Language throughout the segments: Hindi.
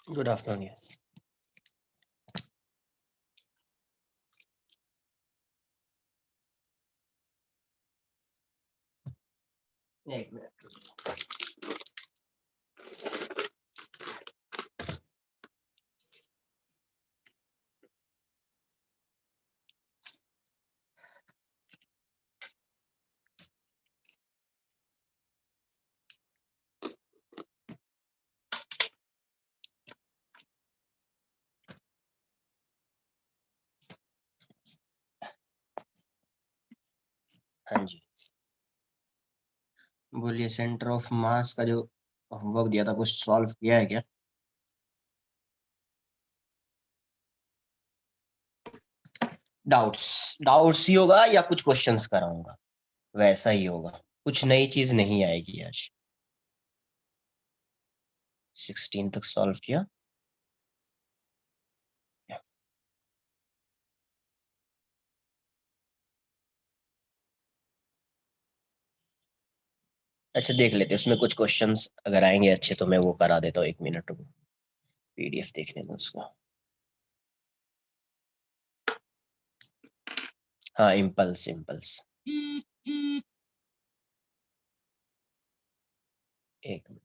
Good afternoon. एक मिनट। हाँ जी, बोलिए। सेंटर ऑफ मास का जो होमवर्क दिया था कुछ सॉल्व किया है क्या? डाउट्स डाउट्स ही होगा या कुछ क्वेश्चंस कराऊंगा? वैसा ही होगा, कुछ नई चीज नहीं आएगी आज। 16 तक सॉल्व किया। अच्छा, देख लेते हैं उसमें कुछ क्वेश्चंस अगर आएंगे अच्छे तो मैं वो करा देता हूँ। 1 मिनट को पीडीएफ देखने दो उसका। हाँ, इम्पल्स इम्पल्स। एक मिनट।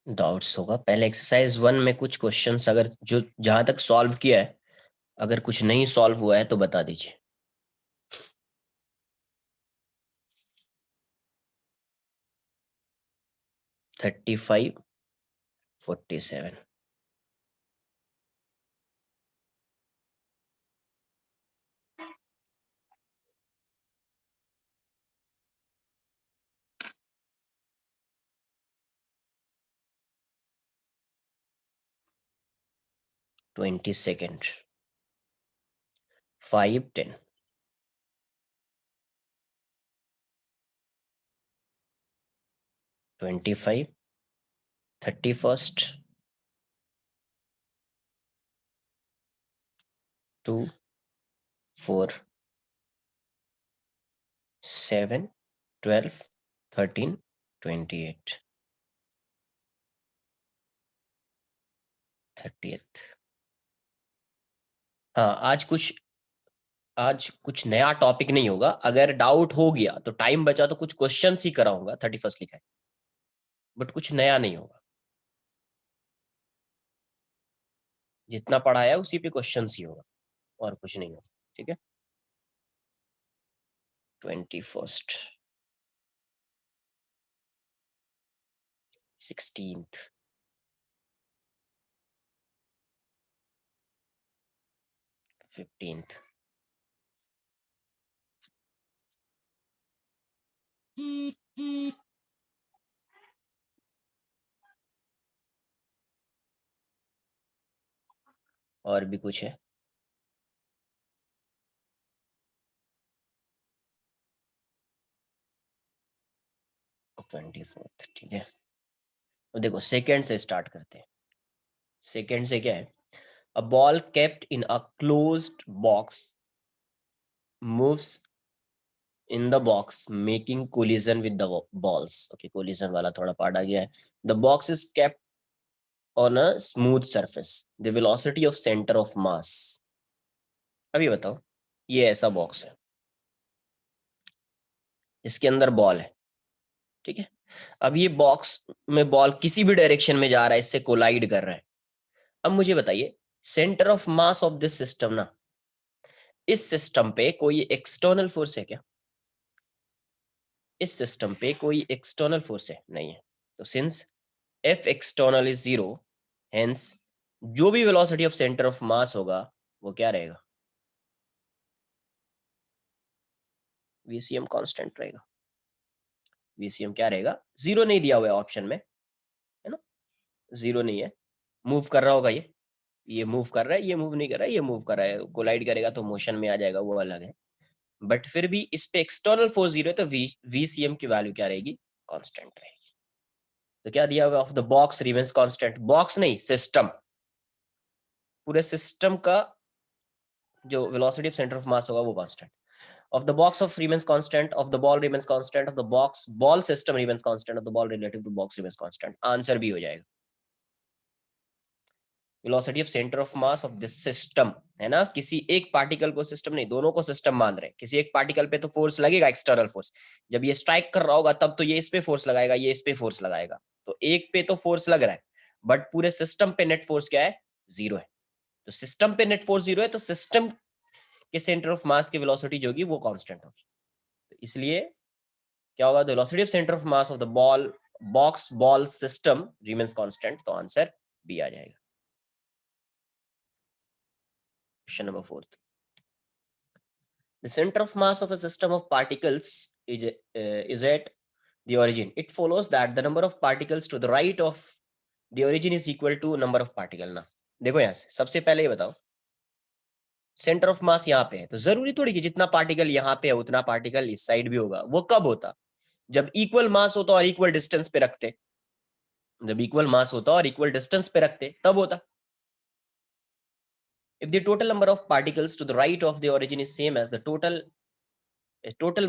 डाउट्स होगा। पहले एक्सरसाइज 1 में कुछ क्वेश्चंस अगर जो जहां तक सॉल्व किया है, अगर कुछ नहीं सॉल्व हुआ है तो बता दीजिए। 35, 47। 22nd, 5, 10। 25, 31st, 2, 4, 7, 12, 13, 28, 30th। हाँ, आज कुछ नया टॉपिक नहीं होगा। अगर डाउट हो गया तो टाइम बचा तो कुछ क्वेश्चंस ही कराऊंगा। 31st लिखा है, बट कुछ नया नहीं होगा। जितना पढ़ाया है उसी पे क्वेश्चंस ही होगा और कुछ नहीं होगा। ठीक है। 21st, 16th, 15th। और भी कुछ है? 24th। ठीक है, तो देखो सेकेंड से स्टार्ट करते हैं। सेकेंड से क्या है? A ball kept in a closed box moves in the box making collision with the balls. Okay, collision वाला थोड़ा पार्ट आ गया है। The box is kept on a smooth surface. The velocity of centre of मास। अभी बताओ, ये ऐसा बॉक्स है, इसके अंदर बॉल है। ठीक है, अब ये बॉक्स में बॉल किसी भी डायरेक्शन में जा रहा है, इससे कोलाइड कर रहा है। अब मुझे बताइए, centre of mass of this system ना, इस सिस्टम पे कोई एक्सटर्नल फोर्स है क्या? इस सिस्टम पे कोई एक्सटर्नल फोर्स है नहीं है, तो since f external is 0, hence जो भी वेलोसिटी ऑफ सेंटर ऑफ मास होगा वो क्या रहेगा, वीसीएम कांस्टेंट रहेगा। वीसीएम क्या रहेगा, 0 नहीं दिया हुआ है ऑप्शन में, है ना, 0 नहीं है। मूव कर रहा होगा ये मूव कर रहा है, ये मूव नहीं कर रहा है, ये मूव कर रहा है, कोलाइड करेगा तो मोशन में आ जाएगा, वो अलग है। बट फिर भी इस पे एक्सटर्नल फोर्स 0 है, तो वीसीएम की वैल्यू क्या रहेगी, कांस्टेंट रहेगी। तो क्या दिया हुआ, of the box remains constant, box नहीं सिस्टम, पूरे सिस्टम का जो वेलोसिटी ऑफ सेंटर ऑफ मास होगा वो constant, of the box of remains constant, of the ball remains constant, of the box ball system remains constant, of the ball relative to box remains constant। Answer भी हो जाएगा, velocity of centre of mass of this system, है ना, किसी एक पार्टिकल को सिस्टम नहीं, दोनों को सिस्टम मान रहे हैं। किसी एक पार्टिकल पे तो फोर्स लगेगा, एक्सटर्नल फोर्स, जब ये स्ट्राइक कर रहा होगा तब तो ये इस पे फोर्स लगाएगा, ये इस पे फोर्स लगाएगा, तो एक पे तो फोर्स लग रहा है, बट पूरे सिस्टम पे नेट फोर्स क्या है, 0 है। तो सिस्टम पे नेट फोर्स 0 है, तो सिस्टम के सेंटर ऑफ मास की वेलोसिटी जो होगी वो कांस्टेंट होगी। तो इसलिए क्या होगा, the velocity of centre of mass of the ball box ball system remains constant, तो आंसर बी आ जाएगा। Question number 4, the center of mass of a system of particles is at the origin. It follows that the number of particles to the right of the origin is equal to number of particle ना। देखो यहां से सबसे पहले ये बताओ, सेंटर ऑफ मास यहाँ पे है, तो जरूरी थोड़ी कि जितना पार्टिकल यहाँ पे है उतना पार्टिकल इस साइड भी होगा। वो कब होता, जब इक्वल मास होता और इक्वल डिस्टेंस पे रखते, जब इक्वल मास होता और इक्वल डिस्टेंस पे रखते तब होता। If the total number of particles to the right of the origin is same as the total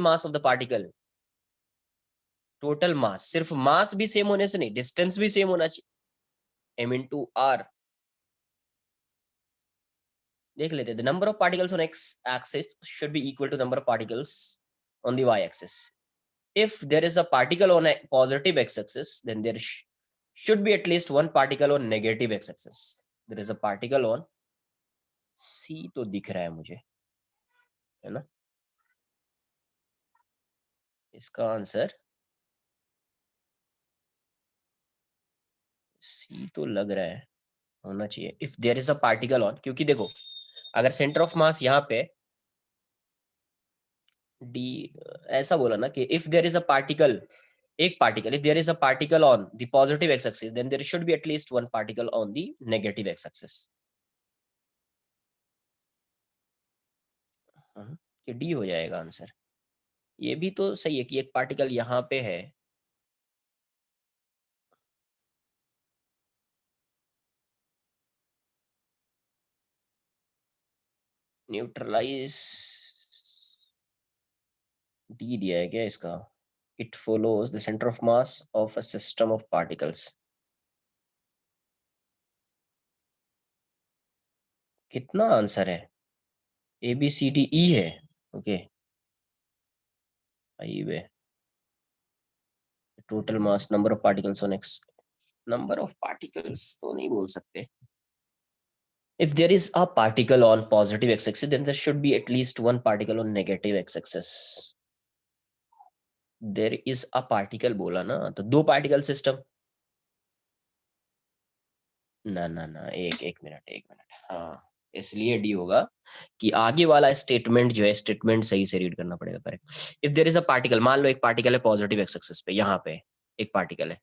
mass of the particle, total mass, सिर्फ मास भी सेम होने से नहीं, डिस्टेंस भी सेम होना चाहिए, m into r। देख लेते हैं, the number of particles on x axis should be equal to number of particles on the y axis। if there is a particle on a positive x axis, then there should be at least one particle on negative x axis। there is a particle on c तो दिख रहा है मुझे, है ना, इसका आंसर सी तो लग रहा है, होना चाहिए। If there is a particle on, क्योंकि देखो अगर सेंटर ऑफ मास यहाँ पे डी, ऐसा बोला ना कि if there is a particle, एक particle, if there is a particle on the positive x axis, then there should be at least one particle on the negative x axis, कि डी हो जाएगा आंसर। ये भी तो सही है कि एक पार्टिकल यहाँ पे है, न्यूट्रलाइज, डी दिया है क्या इसका, it follows the centre of mass of a system of particles. कितना आंसर है, A B C D E है, okay, I way, total mass, number of particles on X, number of particles तो नहीं बोल सकते। if there is a particle on positive x-axis, then there should be at least one particle on negative x-axis। there is a particle बोला ना, तो दो पार्टिकल सिस्टम, ना ना ना, एक मिनट, हाँ, इसलिए डी होगा कि आगे वाला स्टेटमेंट जो है, स्टेटमेंट सही से रीड करना पड़ेगा। Correct, if there is a particle, मान लो एक पार्टिकल है पॉजिटिव एक्स एक्सिस पे, यहाँ पे एक पार्टिकल है,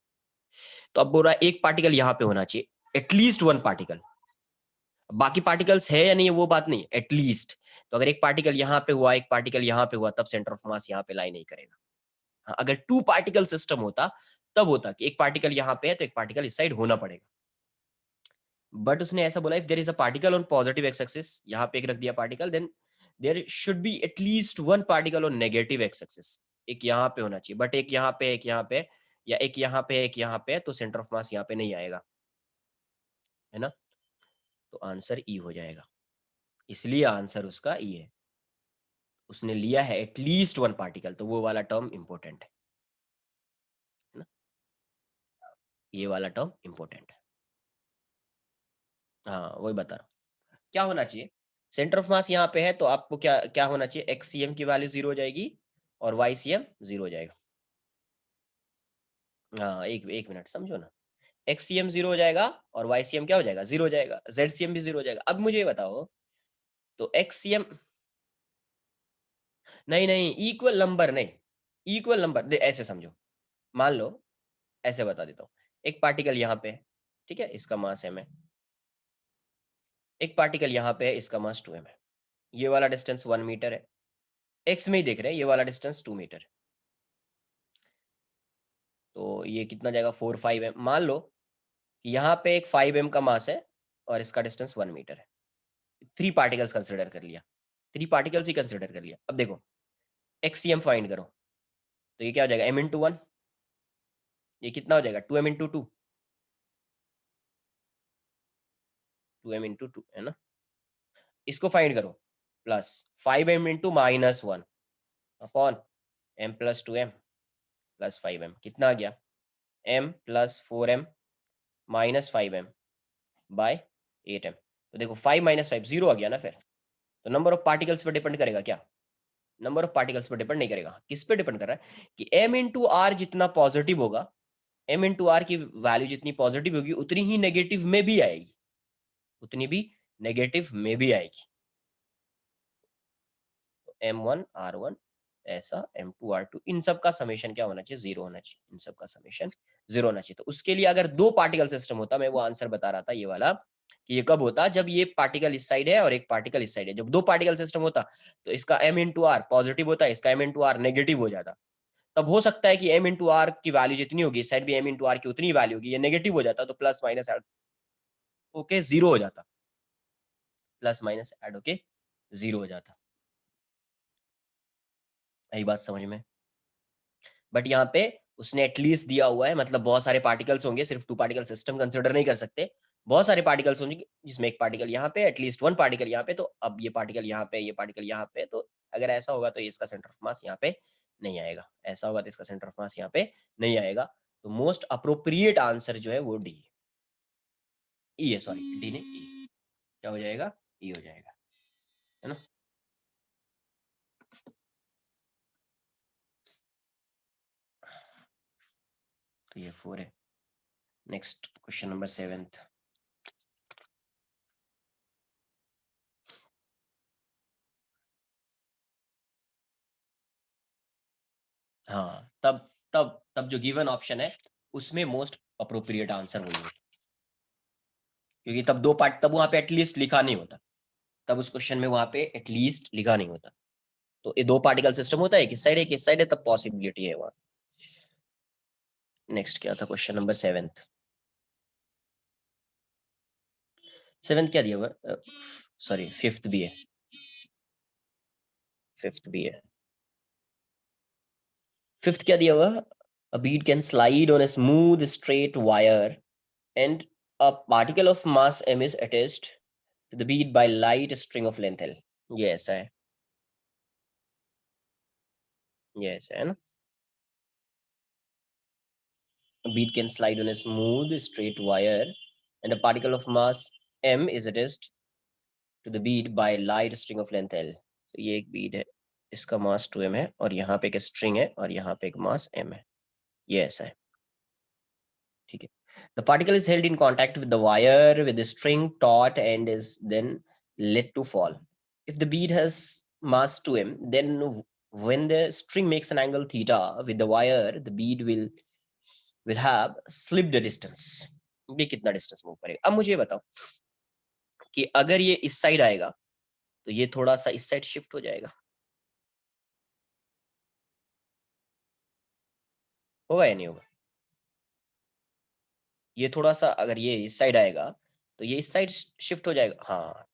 तो अब बोल रहा है एक पार्टिकल यहाँ पे होना चाहिए, एटलीस्ट वन पार्टिकल। बाकी पार्टिकल्स है या नहीं है वो बात नहीं, एटलीस्ट। तो अगर एक पार्टिकल यहाँ पे हुआ, एक पार्टिकल यहाँ पे हुआ, तब सेंटर ऑफ मास यहाँ पे लाई नहीं करेगा। हाँ, अगर टू पार्टिकल सिस्टम होता तब होता कि एक पार्टिकल यहाँ पे है तो एक पार्टिकल इस साइड होना पड़ेगा। बट उसने ऐसा बोला, if there is a particle on positive x axis, यहाँ पे एक रख दिया particle, then there should be at least one particle on negative x axis. एक यहाँ पे होना चाहिए, बट एक यहाँ पे, एक यहाँ पे, या एक यहाँ पे, एक यहाँ पे, तो सेंटर ऑफ मास यहाँ पे नहीं आएगा, है ना, तो आंसर ई हो जाएगा। इसलिए आंसर उसका ई है, उसने लिया है एटलीस्ट वन पार्टिकल, तो वो वाला टर्म इंपॉर्टेंट है ना, ये वाला टर्म इंपॉर्टेंट है। हाँ वही बता रहा हूँ, क्या होना चाहिए, सेंटर ऑफ मास यहाँ पे है, तो आपको क्या क्या होना चाहिए, एक्स सी एम की वैल्यू 0 हो जाएगी और वाई सी एम 0 हो जाएगा। हाँ, एक मिनट समझो ना। XCM 0 हो जाएगा और YCM क्या हो जाएगा? 0 हो जाएगा। ZCM भी 0 हो जाएगा। अब मुझे ये बताओ, तो XCM नहीं, इक्वल नंबर नहीं, इक्वल नंबर ऐसे समझो। मान लो, ऐसे बता देता हूँ। एक पार्टिकल यहाँ पे है, ठीक है, इसका मास m है। एक पार्टिकल यहाँ पे है, इसका मास 2m है। ये वाला डिस्टेंस 1 मीटर है। x में ही देख रहे हैं, ये वाला डिस्टेंस 2 मीटर है। तो ये कितना जाएगा? 4-5m। मान लो कि यहाँ पे एक 5m का मास है और इसका डिस्टेंस 1 मीटर है। 3 पार्टिकल्स कंसिडर कर लिया, 3 पार्टिकल्स ही कंसिडर कर लिया। अब देखो, XCM फाइंड करो, तो ये क्या हो जाएगा? m into 1। ये कितना हो जाएगा? 2m इंटू 2, 2m इंटू 2 है ना। इसको फाइंड करो, plus 5m into -1 upon m plus 2m plus 5m। कितना आ गया? m plus 4m minus 5m by 8m। तो देखो 5 माइनस 5 0 आ गया ना। फिर तो नंबर ऑफ पार्टिकल्स पर डिपेंड करेगा क्या? नंबर ऑफ पार्टिकल्स पर डिपेंड नहीं करेगा। किस पे डिपेंड कर रहा है? कि m इंटू आर जितना पॉजिटिव होगा, m इंटू आर की वैल्यू जितनी पॉजिटिव होगी, उतनी ही नेगेटिव में भी आएगी, उतनी भी नेगेटिव में भी आएगी। तो M1 R1 ऐसा, M2 R2, इन सब का समेशन क्या होना चाहिए? 0 होना चाहिए। इन सब का समेशन 0 होना चाहिए। तो उसके लिए अगर 2 पार्टिकल सिस्टम होता, मैं वो आंसर बता रहा था ये वाला, कि ये कब होता? जब ये पार्टिकल इस साइड है और एक पार्टिकल इस साइड है। जब 2 पार्टिकल सिस्टम होता, तो इसका m इंटू आर पॉजिटिव होता है, इसका m इंटू आर नेगेटिव हो जाता। तब हो सकता है कि m इंटू आर की वैल्यू जितनी होगी, इस साइड भी m इंटू आर की उतनी वैल्यू होगी, ये नेगेटिव हो जाता, तो प्लस माइनस ऐड होके 0 हो जाता। प्लस माइनस ऐड होके 0 हो जाता। यही बात समझ में? बट यहाँ पे उसने एटलीस्ट दिया हुआ है, मतलब बहुत सारे पार्टिकल्स होंगे, सिर्फ 2 पार्टिकल सिस्टम कंसिडर नहीं कर सकते। बहुत सारे पार्टिकल्स होंगे जिसमें एक पार्टिकल यहाँ पे, एटलीस्ट 1 पार्टिकल यहाँ पे। तो अब ये पार्टिकल यहाँ पे, ये पार्टिकल यहाँ पे, तो अगर ऐसा होगा तो इसका सेंटर ऑफ मास यहाँ पे नहीं आएगा। ऐसा होगा तो इसका सेंटर ऑफ मास यहाँ पे नहीं आएगा। तो मोस्ट अप्रोप्रिएट आंसर जो है वो डी, ई है, सॉरी डी नहीं, ई। क्या हो जाएगा? ई हो जाएगा, है ना। तो ये 4 है। Next question number 7th। हाँ, तब तब तब जो गिवन ऑप्शन है उसमें मोस्ट अप्रोप्रिएट आंसर वही है, क्योंकि तब 2 पार्ट, तब वहां पे एटलीस्ट लिखा नहीं होता। तब उस क्वेश्चन में वहां पे एटलीस्ट लिखा नहीं होता। तो ये 2 पार्टिकल सिस्टम होता है, किस साइड है, किस साइड है, तब पॉसिबिलिटी है वहां। नेक्स्ट क्या था? Question number 7th। 7th क्या दिया हुआ? सॉरी, 5th भी है, 5th भी है। 5th क्या दिया हुआ? A bead can slide on a smooth straight wire and a particle of mass m is attached to the bead by light string of length L। ये ऐसा है, ये ऐसा है ना। A bead can slide on a smooth straight wire and a particle of mass m is attached to the bead by light string of length L। तो ये एक bead है, इसका मास 2m है, और यहाँ पे एक स्ट्रिंग है, और यहाँ पे एक मास m है। ये ऐसा है, ठीक है। The particle is held in contact with the wire with the string taut and is then let to fall. If the bead has mass 2m, then when the string makes an angle theta with the wire, the bead will have slipped the distance। ये कितना डिस्टेंस मूव करेगा? अब मुझे ये बताओ कि अगर ये इस साइड आएगा, तो ये थोड़ा सा इस साइड शिफ्ट हो जाएगा, होगा या नहीं होगा? ये थोड़ा सा, अगर ये इस साइड आएगा, तो ये इस साइड शिफ्ट हो जाएगा। हाँ,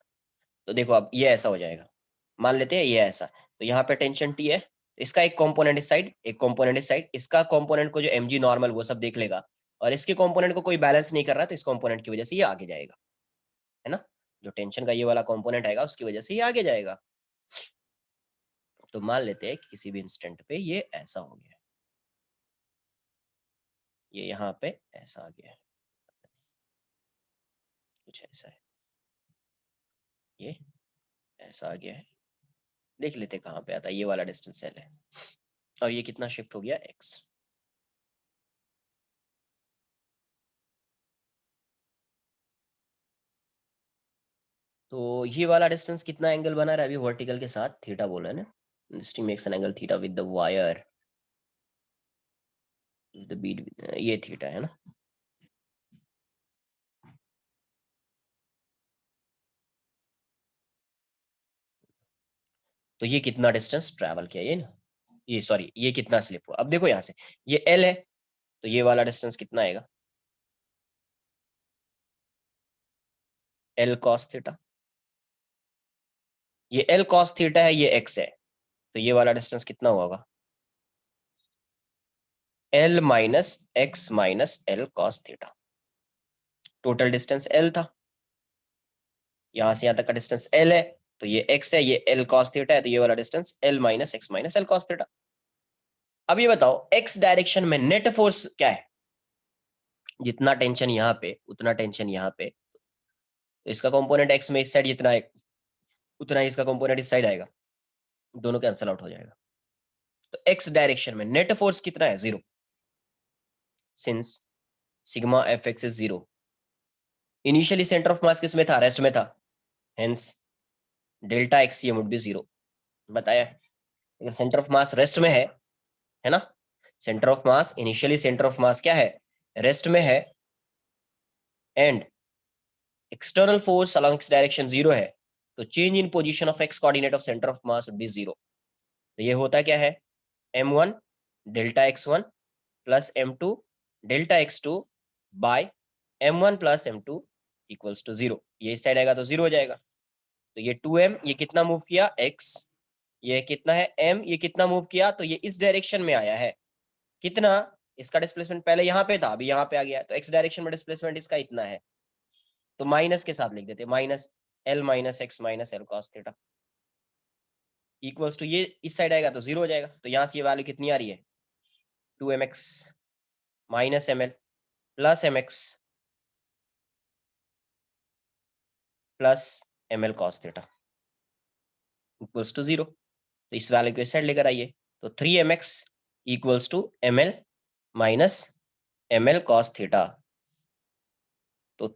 तो देखो अब ये ऐसा हो जाएगा। मान लेते हैं ये ऐसा, तो यहाँ पे टेंशन टी है, इसका एक कंपोनेंट इस साइड, एक कंपोनेंट इस साइड, इसका कंपोनेंट को जो mg नॉर्मल वो सब देख लेगा, और इसके कंपोनेंट को कोई बैलेंस नहीं कर रहा, तो इस कंपोनेंट की वजह से ये आगे जाएगा, है ना। जो टेंशन का ये वाला कंपोनेंट आएगा, उसकी वजह से ये आगे जाएगा। तो मान लेते हैं कि किसी भी इंस्टेंट पे ये ऐसा हो गया, ये यहाँ पे ऐसा आ गया है, कुछ ऐसा है, ये ऐसा आ गया है। देख लेते कहाँ पे आता है, ये वाला डिस्टेंस एल है, और ये कितना शिफ्ट हो गया? x। तो ये वाला डिस्टेंस कितना एंगल बना रहा है अभी वर्टिकल के साथ? थीटा बोला है ना, string makes an angle theta with the wire, the bead, ये थीटा है ना। तो ये कितना डिस्टेंस ट्रैवल किया, ये ना, ये सॉरी ये कितना स्लिप हुआ। अब देखो यहाँ से ये एल है, तो ये वाला डिस्टेंस कितना आएगा? L cos theta. ये एल कॉस थीटा है, ये एक्स है, तो ये वाला डिस्टेंस कितना होगा? L minus x minus l cos theta. Total distance L था, यहां से यहां तक का डिस्टेंस एल है, तो ये एक्स है, ये एल कॉस थीटा है, तो ये वाला distance L minus x minus l cos theta. अब ये बताओ एक्स डायरेक्शन में नेट फोर्स क्या है? जितना टेंशन यहाँ पे उतना टेंशन यहाँ पे, तो इसका कंपोनेंट एक्स में इस साइड जितना है उतना ही इसका कंपोनेंट इस साइड आएगा, दोनों कैंसिल आउट हो जाएगा। तो एक्स डायरेक्शन में नेट फोर्स कितना है? 0, since sigma f x is 0। Initially centre of मास किस में था? रेस्ट में था, हेंस डेल्टा एक्स ये वुड बी 0। बताया, अगर सेंटर ऑफ मास रेस्ट में है ना, centre of mass initially centre of mass क्या है? रेस्ट में है, and external force along x direction 0 है, तो change in position of x coordinate of centre of mass would be 0। तो ये होता क्या है? m1 delta x1 plus m2 delta x2 by m1 plus m2 equals to 0। ये इस साइड आएगा तो 0 हो जाएगा। तो ये 2m, ये कितना मूव किया? x, ये कितना है? m, ये कितना मूव किया? तो ये इस डायरेक्शन में आया है। कितना? इसका डिस्प्लेसमेंट पहले यहाँ पे था, अभी यहाँ पे आ गया, तो x डायरेक्शन में डिस्प्लेसमेंट इसका इतना है, तो माइनस के साथ लिख देते, minus l minus x minus l cos theta equals to, ये इस साइड आएगा तो 0 हो जाएगा। तो यहाँ से ये वैल्यू कितनी आ रही है? 2mx minus m l plus m x plus m l cos theta equals to 0। तो इस वैल्यू को इस साइड लेकर आइए, तो 3mx equals to m l minus m l cos theta. तो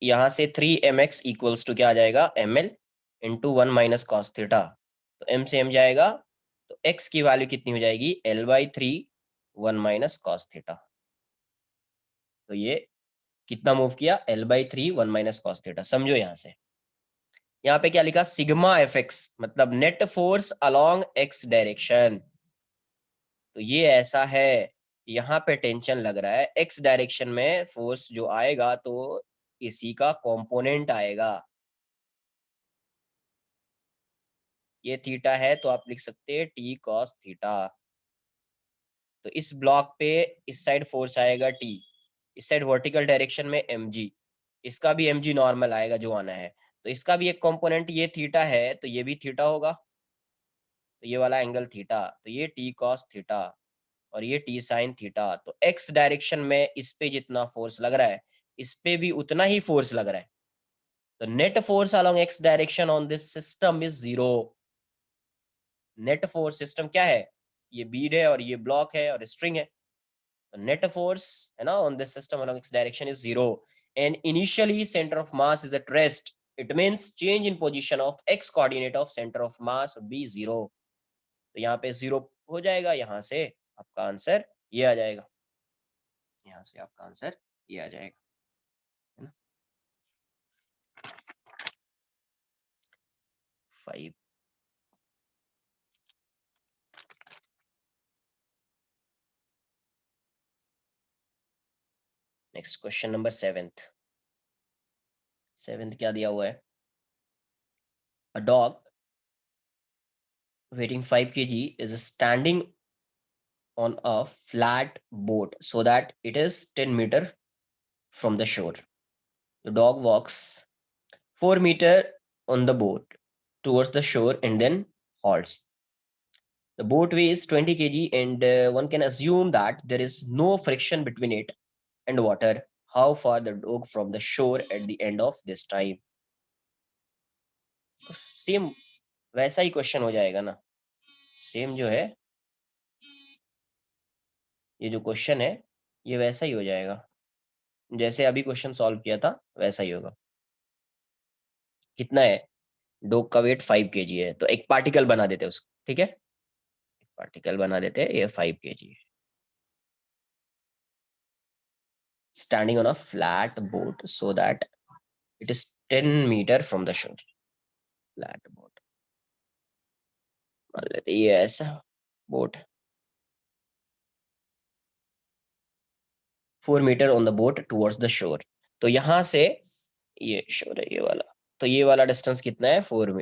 यहाँ से 3mx इक्वल्स टू क्या आ जाएगा? एम एल इंटू 1 माइनस कॉस थीटा। तो m से m जाएगा, तो x की वैल्यू कितनी हो जाएगी? l/3 1 माइनस कॉस थीटा। तो ये कितना मूव किया? l/3 1 माइनस कॉस थीटा। समझो यहाँ से, यहाँ पे क्या लिखा? सिग्मा एफ एक्स, मतलब net force along x direction. तो ये ऐसा है, यहाँ पे टेंशन लग रहा है, x डायरेक्शन में फोर्स जो आएगा तो इसी का कंपोनेंट आएगा। ये थीटा है, तो आप लिख सकते हैं t cos थीटा। तो इस ब्लॉक पे इस साइड फोर्स आएगा t, इस साइड वर्टिकल डायरेक्शन में mg, इसका भी mg नॉर्मल आएगा जो आना है। तो इसका भी एक कंपोनेंट ये थीटा है, तो ये भी थीटा होगा, तो ये वाला एंगल थीटा, तो ये t cos थीटा और ये t sin थीटा। तो x डायरेक्शन में इस पे जितना फोर्स लग रहा है, इस पे भी उतना ही फोर्स लग रहा है। तो net force along x direction on this system is 0। Net force system क्या है? ये बीड है और ये ब्लॉक है और स्ट्रिंग है। Net force है ना on this system along x direction is 0 and initially center of mass is at rest. It means change in position of x coordinate of center of mass would be 0. तो यहाँ पे 0 हो जाएगा, यहाँ से आपका आंसर ये आ जाएगा, यहाँ से आपका आंसर ये आ जाएगा, है ना। 5। Next question number 7th। 7th क्या दिया हुआ है? A dog weighing 5 kg is standing on a flat boat so that it is 10 meter from the shore. The dog walks 4 meter on the boat towards the shore and then halts. The boat weighs 20 kg and one can assume that there is no friction between it and water. How far the dog from the shore at the end of this time? Same वैसा ही क्वेश्चन हो जाएगा ना, सेम जो है ये जो क्वेश्चन है ये वैसा ही हो जाएगा, जैसे अभी क्वेश्चन सॉल्व किया था वैसा ही होगा। कितना है, डॉग का वेट 5 kg है, तो एक पार्टिकल बना देते हैं उसको, ठीक है, पार्टिकल बना देते हैं, ये 5 kg है, standing on a flat boat so that it is 10 meter from the shore. Flat boat मान लेते हैं, ये ऐसा boat, 4 metre on the boat towards the shore. तो यहाँ से ये शोर है, ये वाला, तो ये वाला डिस्टेंस कितना है,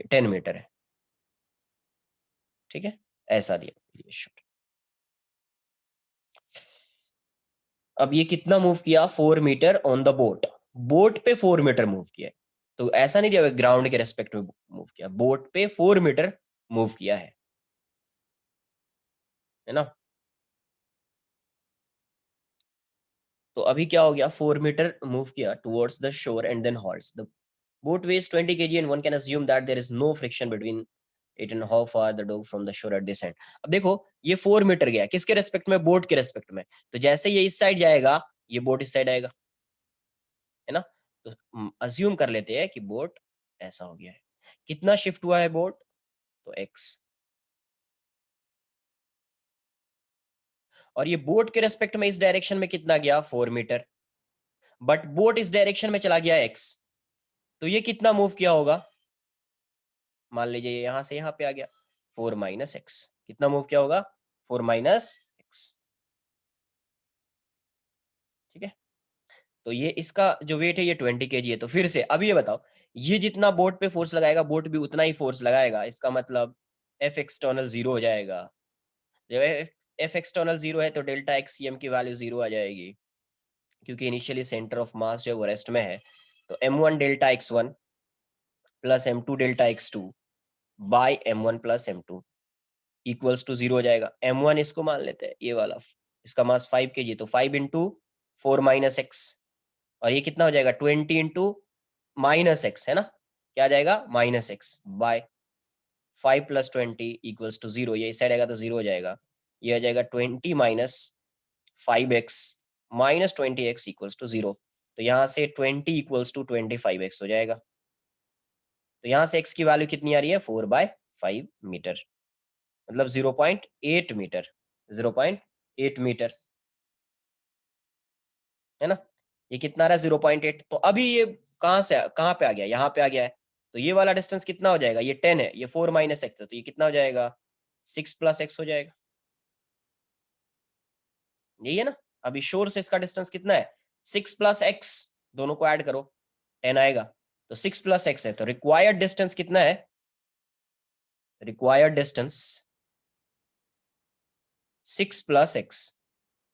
10 मीटर है, ठीक है, ऐसा दिया ये शोर। अब ये कितना मूव किया, 4 metre on the boat, boat पे 4 मीटर मूव किया है, तो ऐसा नहीं दिया ग्राउंड के रेस्पेक्ट में मूव किया, बोट पे 4 मीटर मूव किया है ना। तो अभी क्या हो गया, 4 मीटर मूव किया towards the shore and then halts, the boat weighs 20 kg and one can assume that there is no friction between it and how far the dog from the shore at this end। अब देखो ये 4 मीटर गया किसके रेस्पेक्ट में, बोट के रेस्पेक्ट में, तो जैसे ये इस साइड जाएगा ये बोट इस साइड आएगा, है ना, तो अज्यूम कर लेते हैं कि बोट ऐसा हो गया है। कितना शिफ्ट हुआ है बोट, तो x, और ये बोट के रेस्पेक्ट में इस डायरेक्शन में कितना गया, 4 मीटर, बट बोट इस डायरेक्शन में चला गया x, तो ये कितना मूव किया होगा, मान लीजिए यहां से यहाँ पे आ गया, 4 - x, कितना मूव किया होगा, 4 - x, ठीक है। तो ये इसका जो वेट है ये 20 kg है। तो फिर से अब ये बताओ, ये जितना बोट पे फोर्स लगाएगा बोट भी उतना ही फोर्स लगाएगा, इसका मतलब एफ एक्सटर्नल 0 हो जाएगा। जब एफ एक्सटर्नल 0 है तो डेल्टा एक्सीएम की वैल्यू 0 आ जाएगी, क्योंकि इनिशियली सेंटर ऑफ मास जो वो रेस्ट में है। तो m1 delta x1 plus m2 delta x2 by m1 plus m2 equals to 0 हो जाएगा। m1 इसको मान लेते हैं, ये वाला, इसका मास 5 kg, तो 5 इंटू 4 - x, और ये कितना हो जाएगा, 20 इंटू -x, है ना, क्या आ जाएगा, -x बाय 5 + 20 इक्वल्स टू 0, ये इस साइड आएगा तो 0 हो जाएगा, ये आ जाएगा 20 - 5x -20x इक्वल्स टू 0। तो यहाँ से 20 इक्वल्स टू 25x हो जाएगा। तो यहाँ से x की वैल्यू कितनी आ रही है, 4/5 मीटर, मतलब 0.8 मीटर, 0.8 मीटर, है ना। ये कितना रहा, 0.8। तो अभी ये कहाँ से कहाँ पे आ गया, यहाँ पे आ गया है, तो ये वाला डिस्टेंस कितना हो जाएगा, ये 10 है, ये 4 - x है, तो ये कितना हो जाएगा, 6 + x हो जाएगा, यही है ना। अभी शोर से इसका डिस्टेंस कितना है, 6 + x, दोनों को ऐड करो 10 आएगा, तो 6 + x है, तो रिक्वायर्ड डिस्टेंस कितना है, रिक्वायर्ड डिस्टेंस 6 + x,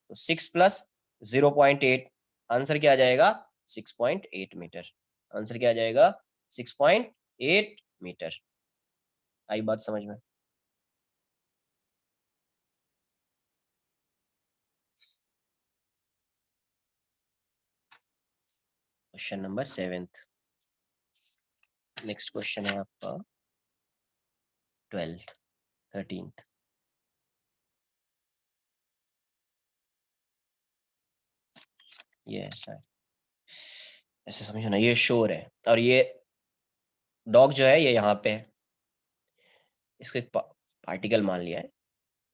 तो 6 + 0.8, आंसर क्या आ जाएगा, 6.8 मीटर, आंसर क्या आ जाएगा, 6.8 मीटर। आई बात समझ में। Question number 7। नेक्स्ट क्वेश्चन है आपका 12th 13th। ये ऐसा है, ऐसे समझो ना, ये शोर है और ये डॉग जो है ये यहाँ पे है, इसको एक पार्टिकल मान लिया है,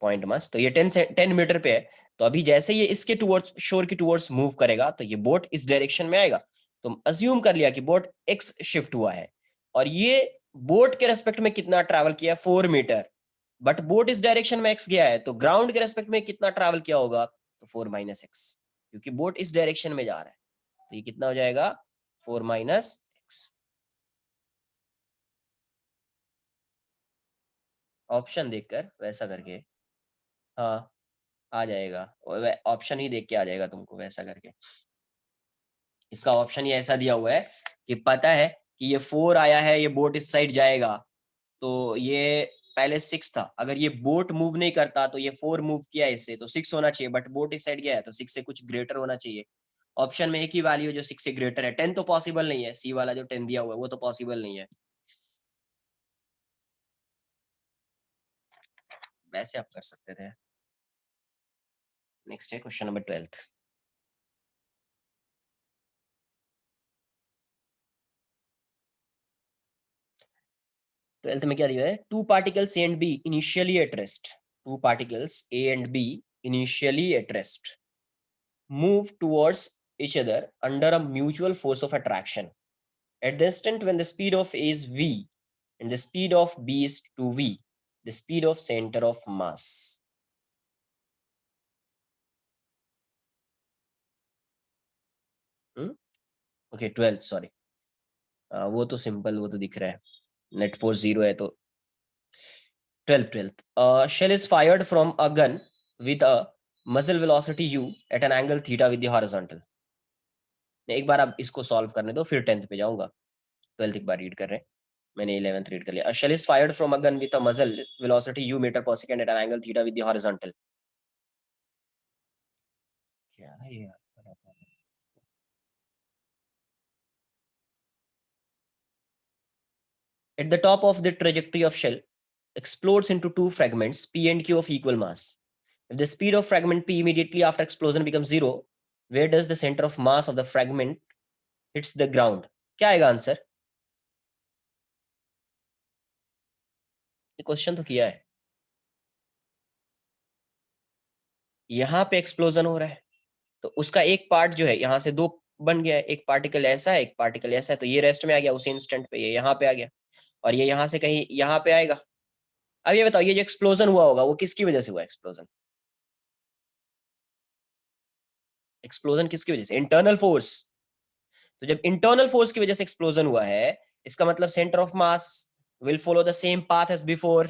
पॉइंट मास, तो ये 10 मीटर पे है। तो अभी जैसे ये इसके टुवर्ड्स, शोर की टुवर्ड्स मूव करेगा तो ये बोट इस डायरेक्शन में आएगा, तो अज्यूम कर लिया कि बोट एक्स शिफ्ट हुआ है, और ये बोट के रेस्पेक्ट में कितना ट्रैवल किया, 4 मीटर, बट बोट इस डायरेक्शन में एक्स गया है, तो ग्राउंड के रेस्पेक्ट में कितना ट्रैवल किया होगा, तो 4 - x, क्योंकि बोट इस डायरेक्शन में जा रहा है, तो ये कितना हो जाएगा, 4 - x। ऑप्शन देखकर वैसा करके, हाँ आ जाएगा, ऑप्शन ही देख के आ जाएगा तुमको वैसा करके। इसका ऑप्शन ये ऐसा दिया हुआ है कि पता है कि ये 4 आया है, ये बोट इस साइड जाएगा, तो ये पहले 6 था, अगर ये बोट मूव नहीं करता तो ये 4 मूव किया इससे, तो 6 होना चाहिए, बट बोट इस साइड गया है तो 6 से कुछ ग्रेटर होना चाहिए। ऑप्शन में एक ही वैल्यू है जो 6 से ग्रेटर है, 10 तो पॉसिबल नहीं है, सी वाला जो 10 दिया हुआ है वो तो पॉसिबल नहीं है। वैसे आप कर सकते थे। नेक्स्ट है क्वेश्चन नंबर 12th। 12th में क्या दिया है? Two particles A and B initially at rest. Two particles A and B initially at rest move towards each other under a mutual force of attraction. At the instant when the speed of A is v and the speed of B is 2v, the speed of center of mass. Okay 12th sorry, वो तो सिंपल, वो तो दिख रहा है, नेट फोर्स 0 है तो 12th shell is fired from a gun with a muzzle velocity u at an angle theta with the horizontal. एक बार आप इसको सॉल्व करने दो, फिर 10th पे जाऊंगा। 12th एक बार रीड कर रहे हैं, मैंने 11th रीड कर लिया। A shell is fired from a gun with a muzzle velocity u meter per second at an angle theta with the horizontal. क्या है यार? At the top of the trajectory of shell explodes into two fragments P and Q of equal mass. If the speed of fragment P immediately after explosion becomes 0, where does the center of mass of the fragment hits the ground? क्या आएगा आंसर? ये क्वेश्चन तो किया है, यहाँ पे एक्सप्लोजन हो रहा है तो उसका एक पार्ट जो है यहाँ से दो बन गया है, एक पार्टिकल ऐसा है, एक पार्टिकल ऐसा है, तो ये रेस्ट में आ गया उसी इंस्टेंट पे, ये यहाँ पे आ गया और ये यहाँ से कहीं यहाँ पे आएगा। अब ये बताओ, ये जो एक्सप्लोजन हुआ होगा वो किसकी वजह से हुआ? एक्सप्लोजन, एक्सप्लोजन किसकी वजह से? Internal force. तो जब इंटरनल फोर्स की वजह से एक्सप्लोजन हुआ है, इसका मतलब centre of mass will follow the same path as before.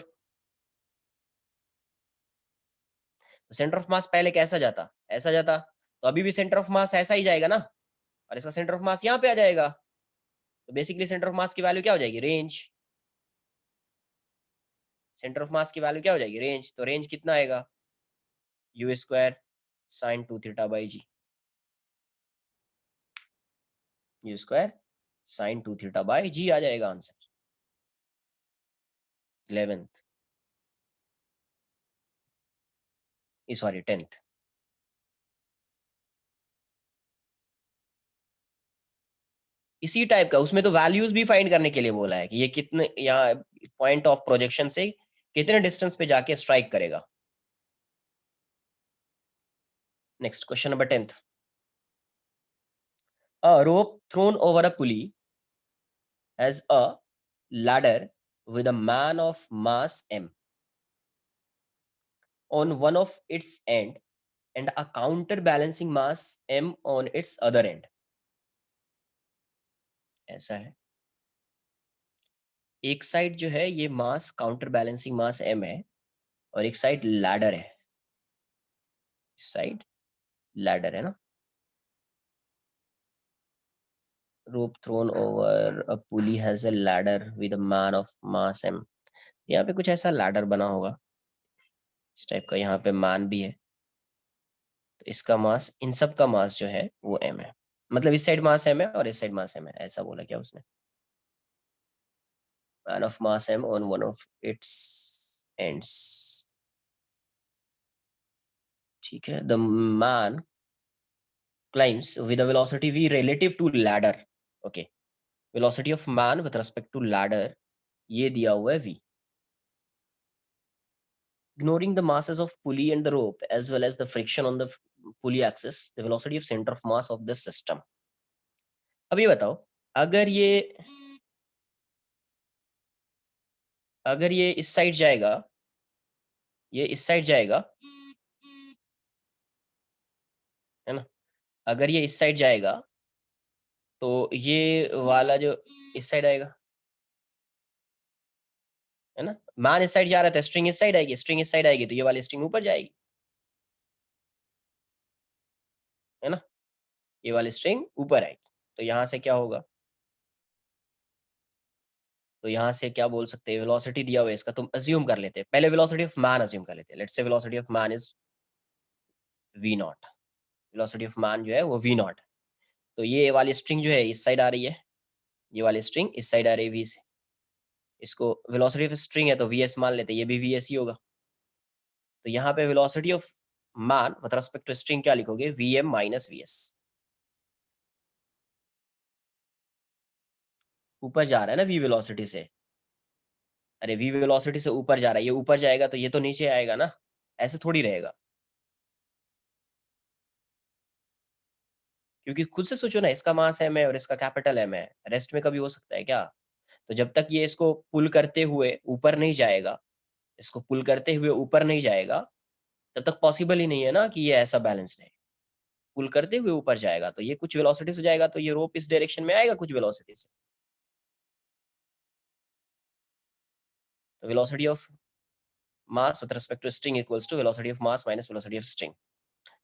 Centre of mass पहले कैसा जाता? ऐसा जाता, तो अभी भी सेंटर ऑफ मास ऐसा ही जाएगा ना, और इसका सेंटर ऑफ मास यहाँ पे आ जाएगा, तो बेसिकली सेंटर ऑफ मास की वैल्यू क्या हो जाएगी? रेंज। सेंटर ऑफ मास की वैल्यू क्या हो जाएगी? रेंज। तो रेंज कितना आएगा? U square sine 2 theta by g, u square sine 2 theta by g आ जाएगा आंसर। 11th, sorry 10th। इसी टाइप का, उसमें तो वैल्यूज भी फाइंड करने के लिए बोला है कि ये कितने यहाँ पॉइंट ऑफ प्रोजेक्शन से कितने डिस्टेंस पे जाके स्ट्राइक करेगा। Next question number 10th। A rope thrown over a pulley has a ladder with a man of mass m on one of its end and a counterbalancing mass m on its other end. ऐसा है, एक साइड जो है ये मास काउंटर बैलेंसिंग मास m है और एक साइड लैडर है, इस साइड लैडर है ना। rope thrown over a pulley has a ladder with a man of mass m. यहाँ पे कुछ ऐसा लैडर बना होगा इस टाइप का, यहाँ पे मान भी है, तो इसका मास, इन सब का मास जो है वो m है, मतलब इस साइड मास m है और इस साइड मास m है, ऐसा बोला क्या उसने? man of mass m on one of its ends, ठीक है। the man climbs with a velocity v relative to ladder, okay, velocity of man with respect to ladder ये दिया हुआ है v. Ignoring the masses of pulley and the rope as well as the friction on the pulley axis, the velocity of center of mass of this system. अब ये बताओ, अगर ये अगर ये इस साइड जाएगा, ये इस साइड जाएगा, है ना, अगर ये इस साइड जाएगा तो ये वाला जो इस साइड आएगा, है ना, मान इस साइड जा रहा था, स्ट्रिंग इस साइड आएगी, स्ट्रिंग इस साइड आएगी, तो ये वाली स्ट्रिंग ऊपर जाएगी, है ना, ये वाली स्ट्रिंग ऊपर आएगी, तो यहाँ से क्या होगा? तो यहाँ से क्या बोल सकते हैं? वेलोसिटी दिया हुआ है इसका, तुम अज्यूम कर लेते हैं, पहले वेलोसिटी ऑफ मैन अज्यूम कर लेते हैं। Let's say velocity of man is v not, velocity of man जो है वो v नॉट, तो ये वाली स्ट्रिंग जो है इस साइड आ रही है, ये वाली स्ट्रिंग इस साइड आ रही है v से, इसको वेलोसिटी ऑफ स्ट्रिंग है तो vs मान लेते हैं, ये भी vs ही होगा। तो यहाँ पे velocity of man with respect to string क्या लिखोगे? vm माइनस vs, ऊपर जा रहा है ना v वेलोसिटी से, अरे v वेलोसिटी से ऊपर जा रहा है, ये ऊपर जाएगा तो ये तो नीचे आएगा ना, ऐसे थोड़ी रहेगा। क्योंकि खुद से सोचो ना, इसका मास m है और इसका कैपिटल M है, रेस्ट में कभी हो सकता है क्या? तो जब तक ये इसको पुल करते हुए ऊपर नहीं जाएगा, इसको पुल करते हुए ऊपर नहीं जाएगा, तब तक पॉसिबल ही नहीं है ना कि ये ऐसा बैलेंस रहे। पुल करते हुए ऊपर जाएगा तो ये कुछ वेलोसिटी से जाएगा, तो ये रोप इस डायरेक्शन में आएगा कुछ वेलोसिटी से। तो velocity of mass with respect to string equals to velocity of mass minus velocity of string.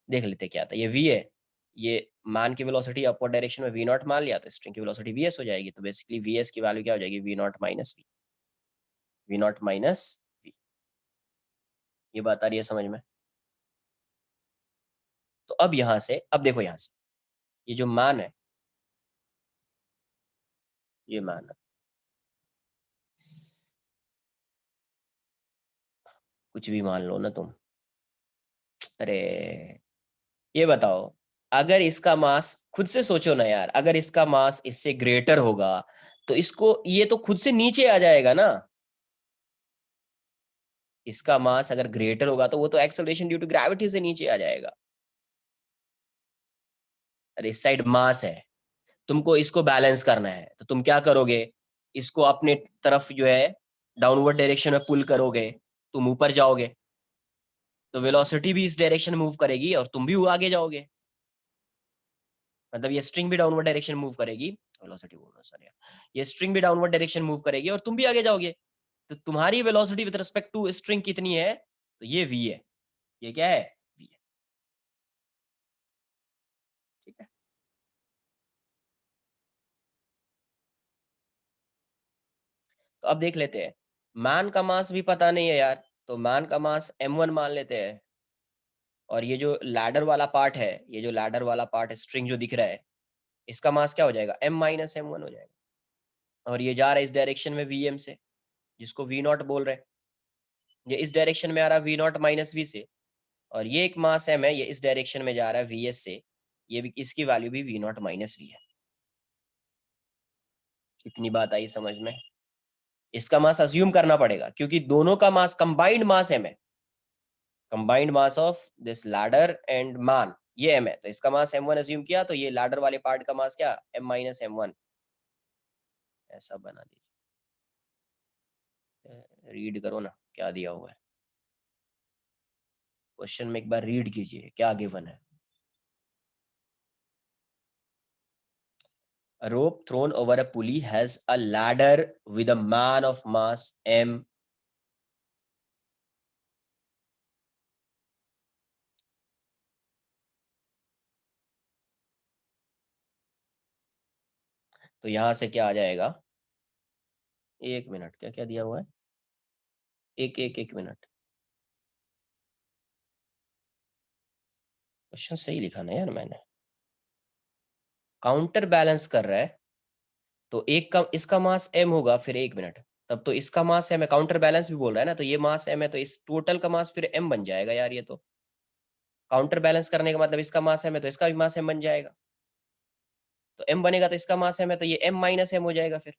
देख लेते क्या आता है। ये v है, ये मान की वेलोसिटी अपवर्ड डायरेक्शन में v नॉट मान लिया, तो स्ट्रिंग की वेलोसिटी vs हो जाएगी। तो बेसिकली vs की वैल्यू क्या हो जाएगी, v naught minus v, v naught minus v। ये बात आ रही है समझ में? तो अब यहां से, अब देखो यहां से ये जो मान है, ये मान है, कुछ भी मान लो ना तुम। अरे ये बताओ, अगर इसका मास, खुद से सोचो ना यार, अगर इसका मास इससे ग्रेटर होगा तो इसको, ये तो खुद से नीचे आ जाएगा ना। इसका मास अगर ग्रेटर होगा तो वो तो एक्सेलरेशन ड्यू टू ग्रेविटी से नीचे आ जाएगा। अरे इस साइड मास है, तुमको इसको बैलेंस करना है, तो तुम क्या करोगे, इसको अपने तरफ जो है डाउनवर्ड डायरेक्शन में पुल करोगे, तुम ऊपर जाओगे, तो वेलोसिटी भी इस डायरेक्शन में मूव करेगी और तुम भी आगे जाओगे। मतलब ये स्ट्रिंग भी डाउनवर्ड डायरेक्शन मूव करेगी, वेलोसिटी बोल रहा सर यार, ये स्ट्रिंग भी डाउनवर्ड डायरेक्शन मूव करेगी और तुम भी आगे जाओगे। तो तुम्हारी velocity with respect to string कितनी है, तो ये v है। ये क्या है, v है। ठीक है, तो अब देख लेते हैं, मान का मास भी पता नहीं है यार, तो मान का मास m1 मान लेते हैं। और ये जो लैडर वाला पार्ट है, ये जो लैडर वाला पार्ट है, स्ट्रिंग जो दिख रहा है, इसका मास क्या हो जाएगा, m माइनस m1 हो जाएगा। और ये जा रहा है इस डायरेक्शन में vm से, जिसको v नॉट बोल रहे हैं। ये इस डायरेक्शन में आ रहा है v नॉट माइनस v से, और ये एक मास m है, ये इस डायरेक्शन में जा रहा है vs से, ये भी, इसकी वैल्यू भी v नॉट माइनस v है। इतनी बात आई समझ में? इसका मास अज्यूम करना पड़ेगा क्योंकि दोनों का मास, कंबाइंड मास m है, combined mass of this ladder and मान, ये m है, तो इसका मास m1 अज्यूम किया, तो ये लैडर वाले पार्ट का मास क्या, m माइनस m1, ऐसा बना दीजिए। रीड करो ना क्या दिया हुआ है, क्वेश्चन में एक बार रीड कीजिए क्या गिवन है। A rope thrown over a pulley has a ladder with a man of mass m. तो यहां से क्या आ जाएगा, एक मिनट, क्या क्या दिया हुआ है, एक मिनट, क्वेश्चन सही लिखा ना यार मैंने। काउंटर बैलेंस कर रहा है, तो एक का, इसका मास m होगा, फिर एक मिनट, तब तो इसका मास m है, काउंटर बैलेंस भी बोल रहा है ना, तो ये मास m है, तो इस टोटल का मास फिर m बन जाएगा यार। ये तो काउंटर बैलेंस करने का मतलब, इसका मास m है तो इसका भी मास m बन जाएगा, तो m बनेगा तो इसका मास m है, तो ये m माइनस m हो जाएगा। फिर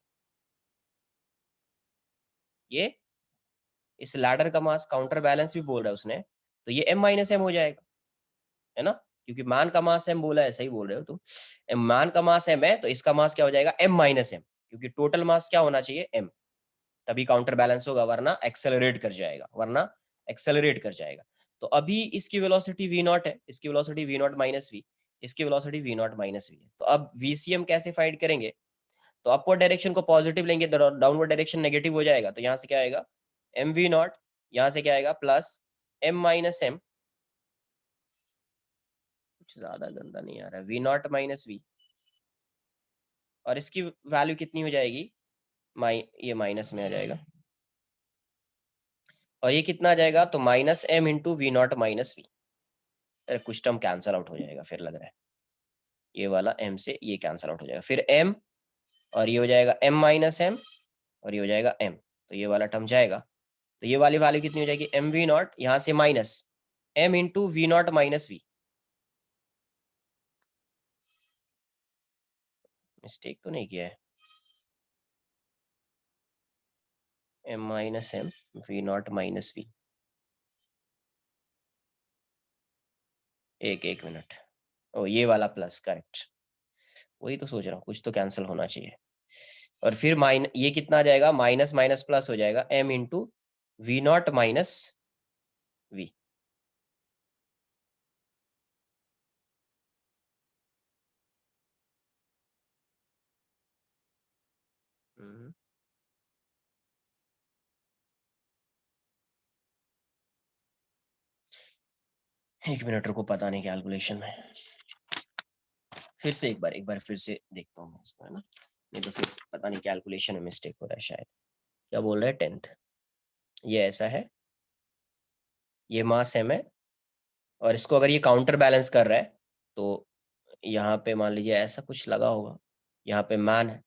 ये इस लैडर का मास, काउंटर बैलेंस भी बोल रहा है उसने, तो ये m माइनस m हो जाएगा, है ना, क्योंकि मान का मास m बोला है, सही बोल रहे हो तुम। मान का मास m है तो इसका मास क्या हो जाएगा, m माइनस m, क्योंकि टोटल मास क्या होना चाहिए, m, तभी काउंटर बैलेंस होगा, वरना एक्सेलरेट कर जाएगा, वरना एक्सेलरेट कर जाएगा। तो अभी इसकी वेलोसिटी v नॉट है, इसकी velocity v naught minus v, इसकी velocity v naught minus v है। तो अब vcm कैसे फाइंड करेंगे, तो अपवर्ड डायरेक्शन को पॉजिटिव लेंगे, डाउनवर्ड डायरेक्शन नेगेटिव हो जाएगा, तो यहाँ से क्या आएगा, एम वी नॉट, यहाँ से क्या आएगा प्लस m माइनस m, कुछ ज्यादा गंदा नहीं आ रहा है, v नॉट माइनस v, और इसकी वैल्यू कितनी हो जाएगी, ये माइनस में आ जाएगा, और ये कितना आ जाएगा, तो minus m into v naught minus v। अरे कुछ टर्म कैंसल आउट हो जाएगा फिर लग रहा है, ये वाला m से ये कैंसल आउट हो जाएगा, फिर m, और ये हो जाएगा m माइनस m, और ये हो जाएगा m, तो ये वाला टर्म जाएगा, तो ये वाली वैल्यू कितनी हो जाएगी, एम वी नॉट, यहाँ से minus m into v naught minus v। Mistake तो नहीं किया है, m minus m v naught minus v। एक मिनट, ओ ये वाला प्लस, करेक्ट, वही तो सोच रहा हूँ, कुछ तो कैंसिल होना चाहिए। और फिर ये कितना आ जाएगा, माइनस माइनस प्लस हो जाएगा, m into v naught minus v. एक मिनट रुको, पता नहीं कैलकुलेशन में, फिर से एक बार फिर से देखता हूँ इसको, है ना, नहीं तो फिर पता नहीं कैलकुलेशन में मिस्टेक हो रहा है शायद। क्या बोल रहा है, 10th, ये ऐसा है, ये मास m है, और इसको अगर ये काउंटर बैलेंस कर रहा है तो यहाँ पे मान लीजिए ऐसा कुछ लगा होगा, यहाँ पे मान है,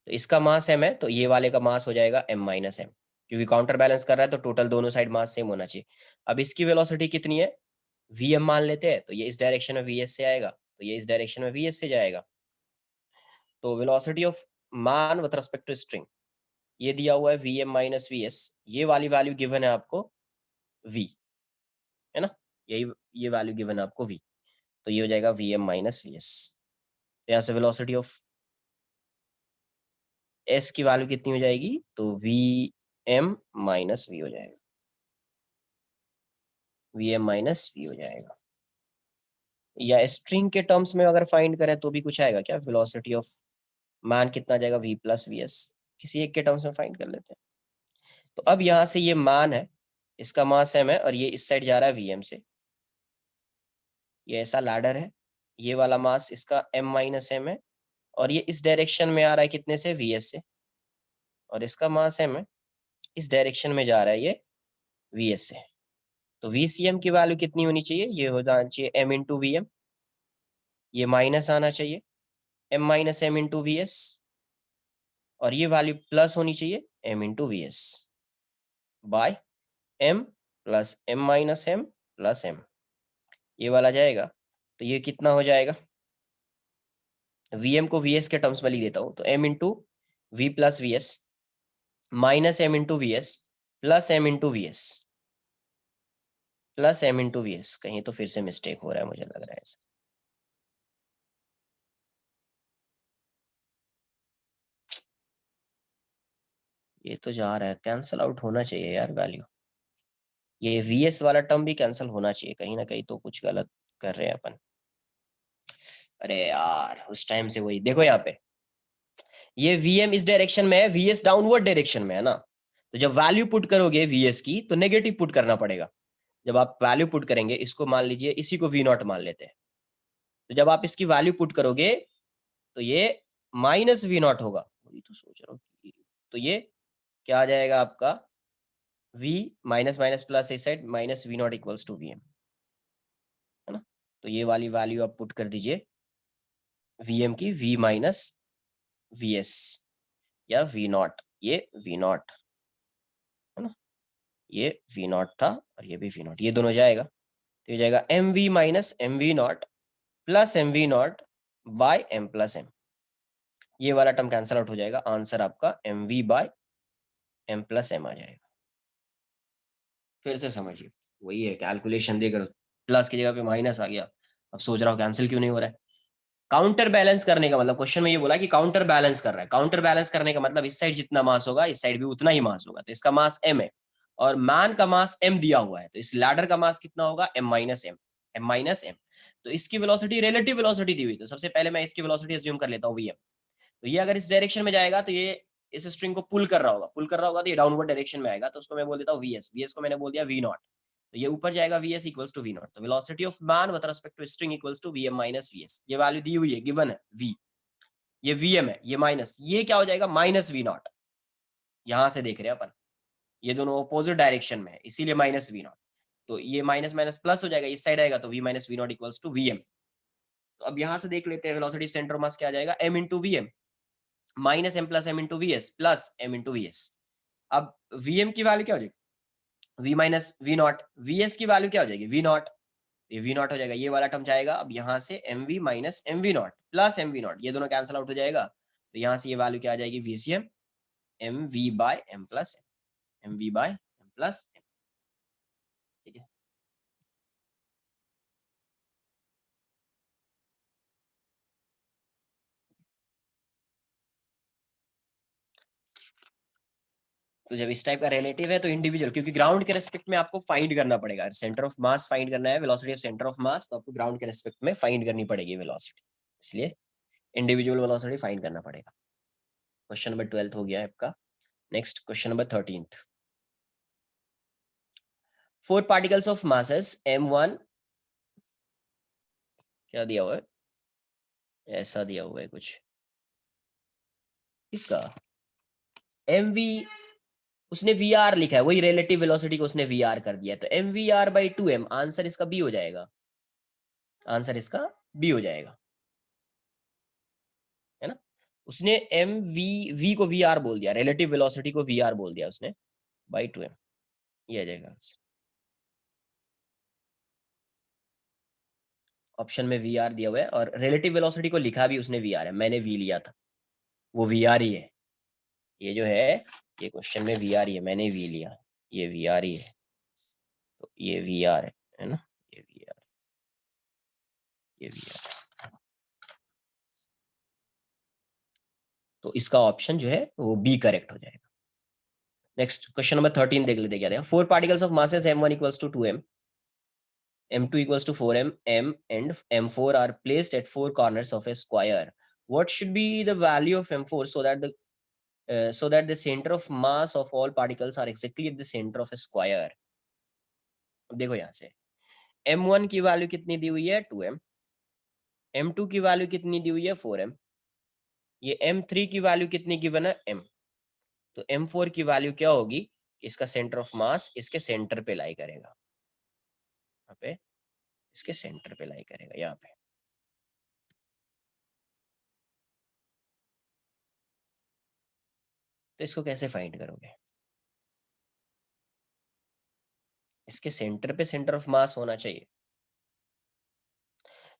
तो इसका मास m है, तो ये वाले का मास हो जाएगा m माइनस m, क्योंकि काउंटर बैलेंस कर रहा है तो टोटल दोनों साइड मास सेम होना चाहिए। अब इसकी वेलोसिटी कितनी है, vm मान लेते हैं, तो ये इस डायरेक्शन में vs से आएगा, तो ये इस डायरेक्शन में vs से जाएगा। तो वेलोसिटी ऑफ मान विथ रिस्पेक्ट टू स्ट्रिंग, ये दिया हुआ है vm माइनस vs, ये वाली वैल्यू गिवन है आपको v, है ना, यही ये वैल्यू गिवन है आपको v, तो ये हो जाएगा vm माइनस vs। यहाँ से वेलोसिटी ऑफ s की वैल्यू कितनी हो जाएगी, तो vm माइनस v हो जाएगा, vm माइनस v हो जाएगा। या स्ट्रिंग के टर्म्स में अगर फाइंड करें तो भी कुछ आएगा क्या, वेलोसिटी ऑफ मान कितना आ जाएगा, v प्लस vs, किसी एक के टर्म्स में फाइंड कर लेते हैं। तो अब यहाँ से ये मान है, इसका मास m है, और ये इस साइड जा रहा है vm से, ये ऐसा लैडर है, ये वाला मास इसका m माइनस m है, और ये इस डायरेक्शन में आ रहा है कितने से, vs से, और इसका मास m है, इस डायरेक्शन में जा रहा है ये vs से। तो vcm की वैल्यू कितनी होनी चाहिए, ये होना चाहिए m इंटू वी एम, ये माइनस आना चाहिए m minus m into v s, और ये वैल्यू प्लस होनी चाहिए m into v s by m plus m minus m plus m, ये वाला जाएगा, तो ये कितना हो जाएगा, vm को vs के टर्म्स में लिख देता हूँ, तो m into v plus v s minus m into v s plus m into v s plus m into v s. कहीं तो फिर से मिस्टेक हो रहा है, मुझे लग रहा है ऐसा। ये तो जा रहा है, कैंसल आउट होना चाहिए यार वैल्यू, ये vs वाला टर्म भी कैंसिल होना चाहिए, कहीं ना कहीं तो कुछ गलत कर रहे हैं अपन। अरे यार उस टाइम से वही देखो, यहाँ पे ये vm इस डायरेक्शन में है, vs डाउनवर्ड डायरेक्शन में है ना, तो जब वैल्यू पुट करोगे vs की तो नेगेटिव पुट करना पड़ेगा। जब आप वैल्यू पुट करेंगे, इसको मान लीजिए, इसी को v नॉट मान लेते हैं, तो जब आप इसकी वैल्यू पुट करोगे तो ये माइनस वी नॉट होगा, वही तो सोच रहा हूँ, तो ये क्या आ जाएगा आपका, v माइनस माइनस प्लस इस side minus v naught equals to vm, है ना। तो ये वाली वैल्यू आप पुट कर दीजिए, vm की v माइनस vs या v नॉट, ये v नॉट, है ना, ये v नॉट था, और ये भी v नॉट, ये दोनों जाएगा, तो ये जाएगा m v minus m v naught plus m v naught by m plus m, ये वाला टर्म कैंसल आउट हो जाएगा, आंसर आपका m v by m plus m आ जाएगा। फिर से समझिए, वही है, कैलकुलेशन देकर प्लस की जगह पे माइनस आ गया, अब सोच रहा हूँ कैंसिल क्यों नहीं हो रहा है। काउंटर बैलेंस करने का मतलब, क्वेश्चन में ये बोला कि काउंटर बैलेंस कर रहा है, काउंटर बैलेंस करने का मतलब इस साइड जितना मास होगा इस साइड भी उतना ही मास होगा, तो इसका मास m है और मैन का मास m दिया हुआ है, तो इस लैडर का मास कितना होगा, m माइनस m। तो इसकी वेलोसिटी रिलेटिव वेलोसिटी दी हुई, तो सबसे पहले मैं इसकी वेलोसिटी अज्यूम कर लेता हूँ vm, तो ये अगर इस डायरेक्शन में जाएगा तो ये इस स्ट्रिंग को पुल कर रहा होगा, तो ये डाउनवर्ड डायरेक्शन में आएगा, तो उसको मैं बोल देता हूँ vs को मैंने बोल दिया v नॉट, तो ये ऊपर जाएगा vs equals to v naught, तो velocity of man with respect to string equals to vm minus vs, ये वैल्यू दी हुई है, गिवन है v, ये vm है, ये माइनस, ये क्या हो जाएगा, माइनस v नॉट, यहां से देख रहे हैं अपन, ये दोनों अपोजिट डायरेक्शन में है, इसीलिए माइनस v नॉट, तो ये माइनस माइनस प्लस हो जाएगा, इस साइड आएगा तो v minus v naught equals to vm। तो अब यहां से देख लेते हैं, वेलोसिटी सेंटर मास क्या आ जाएगा, m into vm minus m plus m into vs plus m into vs। अब vm की वैल्यू क्या हो जाएगी, v minus v not, vs की वैल्यू क्या हो जाएगी, v नॉट, ये v नॉट हो जाएगा, ये वाला टर्म जाएगा, अब यहाँ से mv minus mv not plus mv not, ये दोनों कैंसिल आउट हो जाएगा, तो यहाँ से ये वैल्यू क्या आ जाएगी, vcm mv by m plus m, mv by m plus m, ठीक है। तो जब इस टाइप का रिलेटिव है तो इंडिविजुअल, क्योंकि ग्राउंड के रेस्पेक्ट में आपको फाइंड करना पड़ेगा, सेंटर ऑफ मास फाइंड करना है, velocity of centre of mass, तो आपको ग्राउंड के रेस्पेक्ट में फाइंड करनी पड़ेगी वेलोसिटी, इसलिए इंडिविजुअल वेलोसिटी फाइंड करना पड़ेगा। क्वेश्चन नंबर 12 हो गया है आपका। Next question number 13, four particles of masses m1, क्या दिया हुआ है, ऐसा दिया हुआ है कुछ, इसका mv, उसने vr लिखा है, वही रिलेटिव वेलोसिटी को उसने vr कर दिया, तो mvr बाई 2m, आंसर इसका बी हो जाएगा, आंसर इसका बी हो जाएगा, है ना। उसने एम वी को वी आर बोल दिया, रिलेटिव वेलोसिटी को वी आर बोल दिया उसने, बाई 2m, ये आ जाएगा आंसर। ऑप्शन में वी आर दिया हुआ है और रिलेटिव वेलोसिटी को लिखा भी उसने वी आर है, मैंने वी लिया था, वो वी आर ही है, ये जो है ये क्वेश्चन में वी आर ही है, मैंने वी लिया, ये वी आर ही है, तो ये वी आर है ना, ये वी आर, ये वी आर, तो इसका ऑप्शन जो है वो बी करेक्ट हो जाएगा। नेक्स्ट क्वेश्चन नंबर 13 देख लेते क्या, four particles of masses m1 equals to 2m, m2 equals to 4m, m and m4 are placed at four corners of a square. What should be the value of m4 so that the center of mass of all particles are exactly at the center of a square? देखो यहाँ से m1 की वैल्यू कितनी दी हुई है 2m, m2 की वैल्यू कितनी दी हुई है 4m, ये m3 की वैल्यू कितनी गिवन है m, तो m4 की वैल्यू क्या होगी, इसका सेंटर ऑफ मास इसके सेंटर पे लाई करेगा, यहाँ पे इसके सेंटर पे लाई करेगा यहाँ पे। तो इसको कैसे फाइंड करोगे, इसके सेंटर पे सेंटर ऑफ मास होना चाहिए।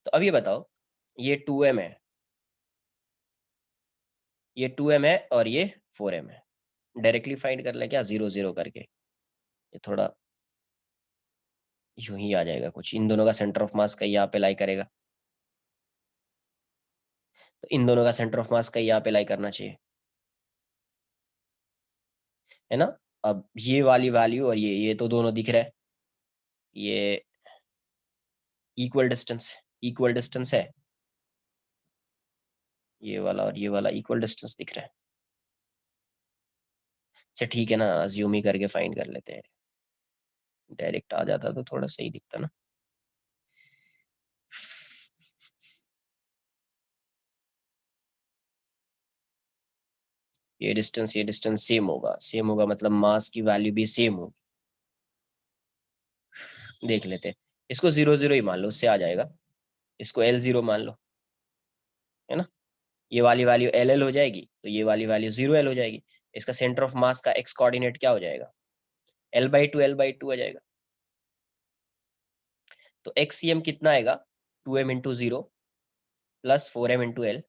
तो अब ये बताओ, ये 2m है, ये 2m है और ये 4m है, डायरेक्टली फाइंड कर ले क्या, 0 0 करके, ये थोड़ा यूं ही आ जाएगा कुछ, इन दोनों का सेंटर ऑफ मास कहीं यहाँ पे लाई करेगा, तो इन दोनों का सेंटर ऑफ मास कहीं यहाँ पे लाई करना चाहिए, है ना। अब ये वाली वैल्यू और ये तो दोनों दिख रहा है, ये इक्वल डिस्टेंस है, ये वाला और ये वाला इक्वल डिस्टेंस दिख रहा है। अच्छा ठीक है ना, अज्यूम ही करके फाइंड कर लेते हैं, डायरेक्ट आ जाता तो थोड़ा सही दिखता ना। ये डिस्टेंस सेम होगा मतलब मास की वैल्यू भी सेम होगी, देख लेते हैं। इसको 0 0 ही मान लो, उससे आ जाएगा, इसको L0 मान लो, है ना, ये वाली वैल्यू LL हो जाएगी, तो ये वाली वैल्यू 0 L हो जाएगी, इसका सेंटर ऑफ मास का x कोऑर्डिनेट क्या हो जाएगा, L/2 आ जाएगा, तो XCM कितना आएगा, 2m into 0 plus 4m into L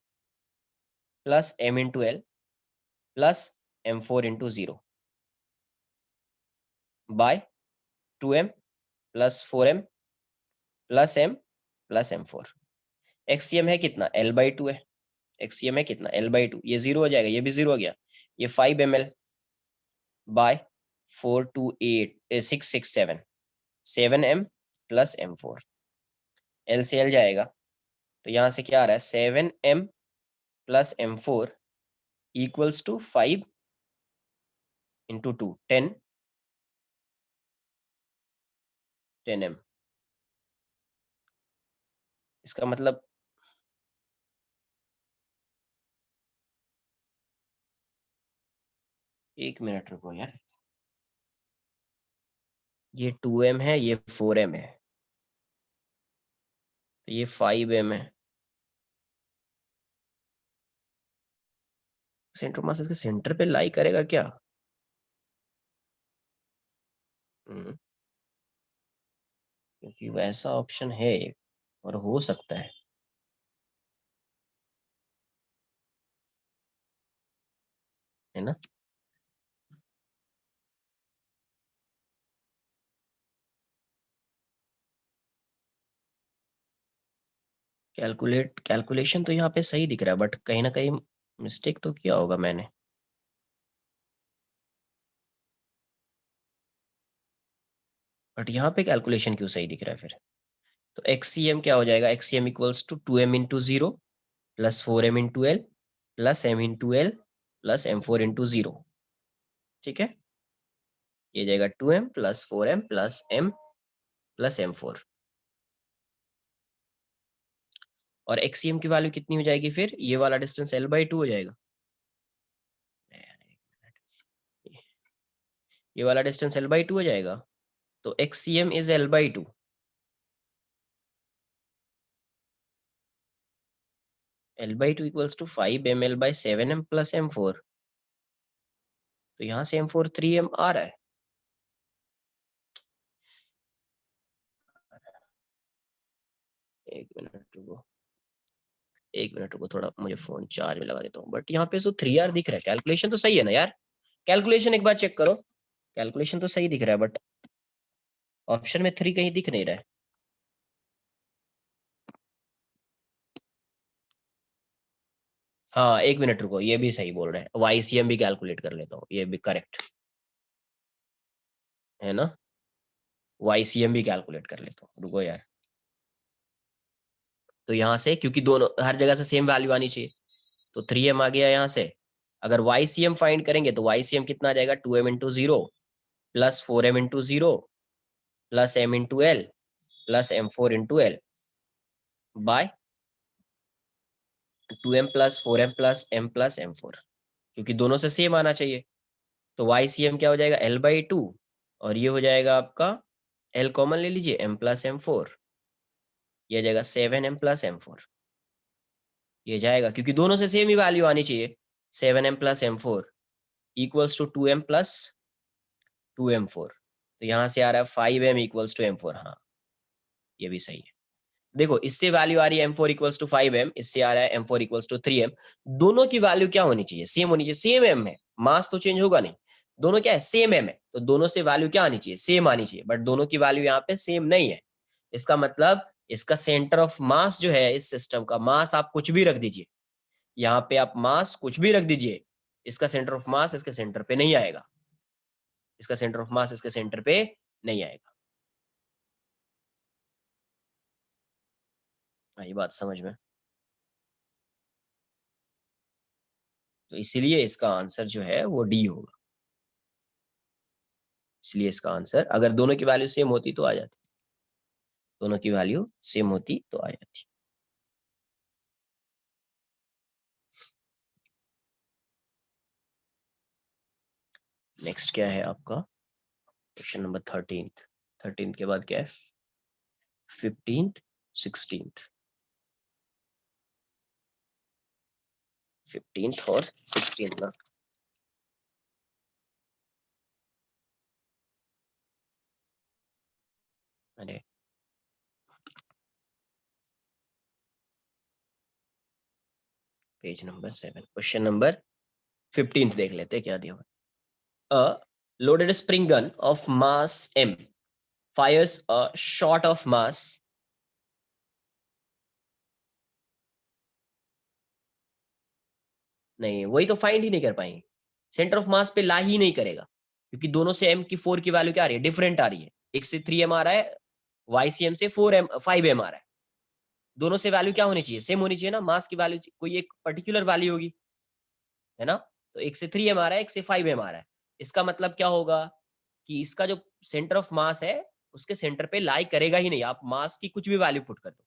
plus m into L plus m4 into 0 by 2m plus 4m plus m plus m4। XCM है कितना, L/2 है, XCM है कितना, L/2, ये 0 हो जाएगा, ये भी 0 हो गया, ये 5 ml बाय 4 2 8 6 6 7 7m प्लस m4, L से L जाएगा, तो यहाँ से क्या आ रहा है, 7m plus m4 equals to 5 into 2 10m, इसका मतलब एक मिनट रुको यार, ये 2m है, ये 4m है, तो ये 5m है, सेंटर मास इसके सेंटर पे लाई करेगा क्या, क्योंकि वैसा ऑप्शन है और हो सकता है ना। कैलकुलेशन तो यहाँ पे सही दिख रहा है, बट कहीं ना कहीं मिस्टेक तो किया होगा मैंने। बट यहाँ पे कैलकुलेशन क्यों सही दिख रहा है फिर? तो एक्सीएम क्या हो जाएगा? XCM equals to 2m × 0 plus 4m × L plus m × L plus m4 × 0। ठीक है, ये जाएगा 2m plus 4m plus m plus m4। और एक्सीएम की वैल्यू कितनी हो जाएगी फिर? ये वाला डिस्टेंस L/2 हो जाएगा। ये वाला डिस्टेंस L/2 हो जाएगा, तो XCM is L/2। L/2 equals to 5mL/7m plus m4। तो यहाँ से m4 3m आ रहा है। एक मिनट रुको, एक मिनट रुको, थोड़ा मुझे फोन चार्ज में लगा देता हूँ। बट यहाँ पे तो 3r दिख रहा है, कैलकुलेशन तो सही है ना यार? कैलकुलेशन एक बार चेक करो, कैलकुलेशन तो सही दिख रहा है, बट ऑप्शन में 3 कहीं दिख नहीं रहा है। हाँ एक मिनट रुको, ये भी सही बोल रहे हैं, वाईसीएम भी कैलकुलेट कर लेता हूँ, ये भी करेक्ट है ना? वाईसीएम भी कैलकुलेट कर लेता हूँ, रुको यार। तो यहाँ से क्योंकि दोनों हर जगह से सेम वैल्यू आनी चाहिए, तो 3m आ गया यहाँ से। अगर वाईसीएम फाइंड करेंगे तो वाईसीएम कितना आ जाएगा? 2m × 0 plus 4m × 0 plus m × L plus m4 × L by 2m plus 4m plus m plus m4, क्योंकि दोनों से सेम आना चाहिए। तो वाईसीएम क्या हो जाएगा? L/2। और ये हो जाएगा आपका, L कॉमन ले लीजिए, m प्लस m4, ये जाएगा 7m प्लस m4। ये जाएगा क्योंकि दोनों से सेम ही वैल्यू आनी चाहिए। 7m plus m4 equals to 2m plus 2m4। तो यहाँ से आ रहा है 5m इक्वल्स टू m4। हाँ ये भी सही है। देखो इससे वैल्यू आ रही है m4 इक्वल्स टू 5m, इससे आ रहा है m4 इक्वल्स टू 3m। दोनों की वैल्यू क्या होनी चाहिए? सेम होनी चाहिए। सेम m है, मास तो चेंज होगा नहीं, दोनों क्या है? सेम m है, तो दोनों से वैल्यू क्या आनी चाहिए? सेम आनी चाहिए। बट दोनों की वैल्यू यहाँ पे सेम नहीं है। इसका मतलब इसका सेंटर ऑफ मास जो है, इस सिस्टम का मास आप कुछ भी रख दीजिए, यहाँ पे आप मास कुछ भी रख दीजिए, इसका सेंटर ऑफ मास इसके सेंटर पे नहीं आएगा। इसका सेंटर ऑफ मास इसके सेंटर पे नहीं आएगा। ये बात समझ में? तो इसीलिए इसका आंसर जो है वो डी होगा। इसलिए इसका आंसर, अगर दोनों की वैल्यू सेम होती तो आ जाती, दोनों की वैल्यू सेम होती तो आ जाती। नेक्स्ट क्या है आपका? Question number 13। 13 के बाद क्या है? 15, 16। 15 और 16 ना? अरे पेज नंबर 7, क्वेश्चन नंबर 15 देख लेते हैं क्या दिया हुआ। A loaded spring gun of mass m fires a shot of mass, नहीं वही तो फाइंड ही नहीं कर पाएंगे, सेंटर ऑफ मास पे ला ही नहीं करेगा, क्योंकि दोनों से m की 4 की वैल्यू क्या आ रही है? डिफरेंट आ रही है। एक से 3m आ रहा है, YCM से 4m 5m आ रहा है। दोनों से वैल्यू क्या होनी चाहिए? सेम होनी चाहिए ना, मास की वैल्यू कोई एक पर्टिकुलर वैल्यू होगी, है ना? तो एक से 3m आ रहा है, एक से 5m आ रहा है। इसका मतलब क्या होगा कि इसका जो सेंटर ऑफ मास है उसके सेंटर पे लाई करेगा ही नहीं। आप मास की कुछ भी वैल्यू पुट कर दो,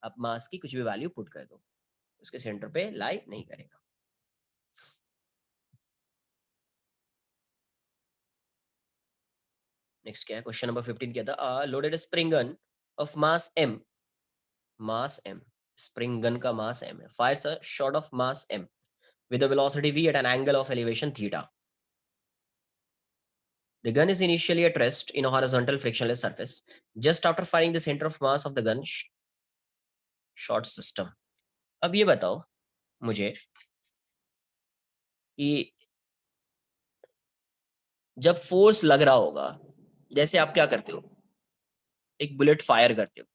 आप मास की कुछ भी वैल्यू पुट कर दो, उसके सेंटर पे लाई नहीं करेगा। नेक्स्ट क्या है? क्वेश्चन नंबर 15 क्या था? Loaded spring gun of mass m, spring gun का मास m है, Fyers a shot of mass m with a velocity v at an angle of elevation theta. The gun is initially at rest in a horizontal frictionless surface. Just after firing, the center of mass of the gun short system. अब ये बताओ मुझे कि जब फोर्स लग रहा होगा, जैसे आप क्या करते हो, एक बुलेट फायर करते हो,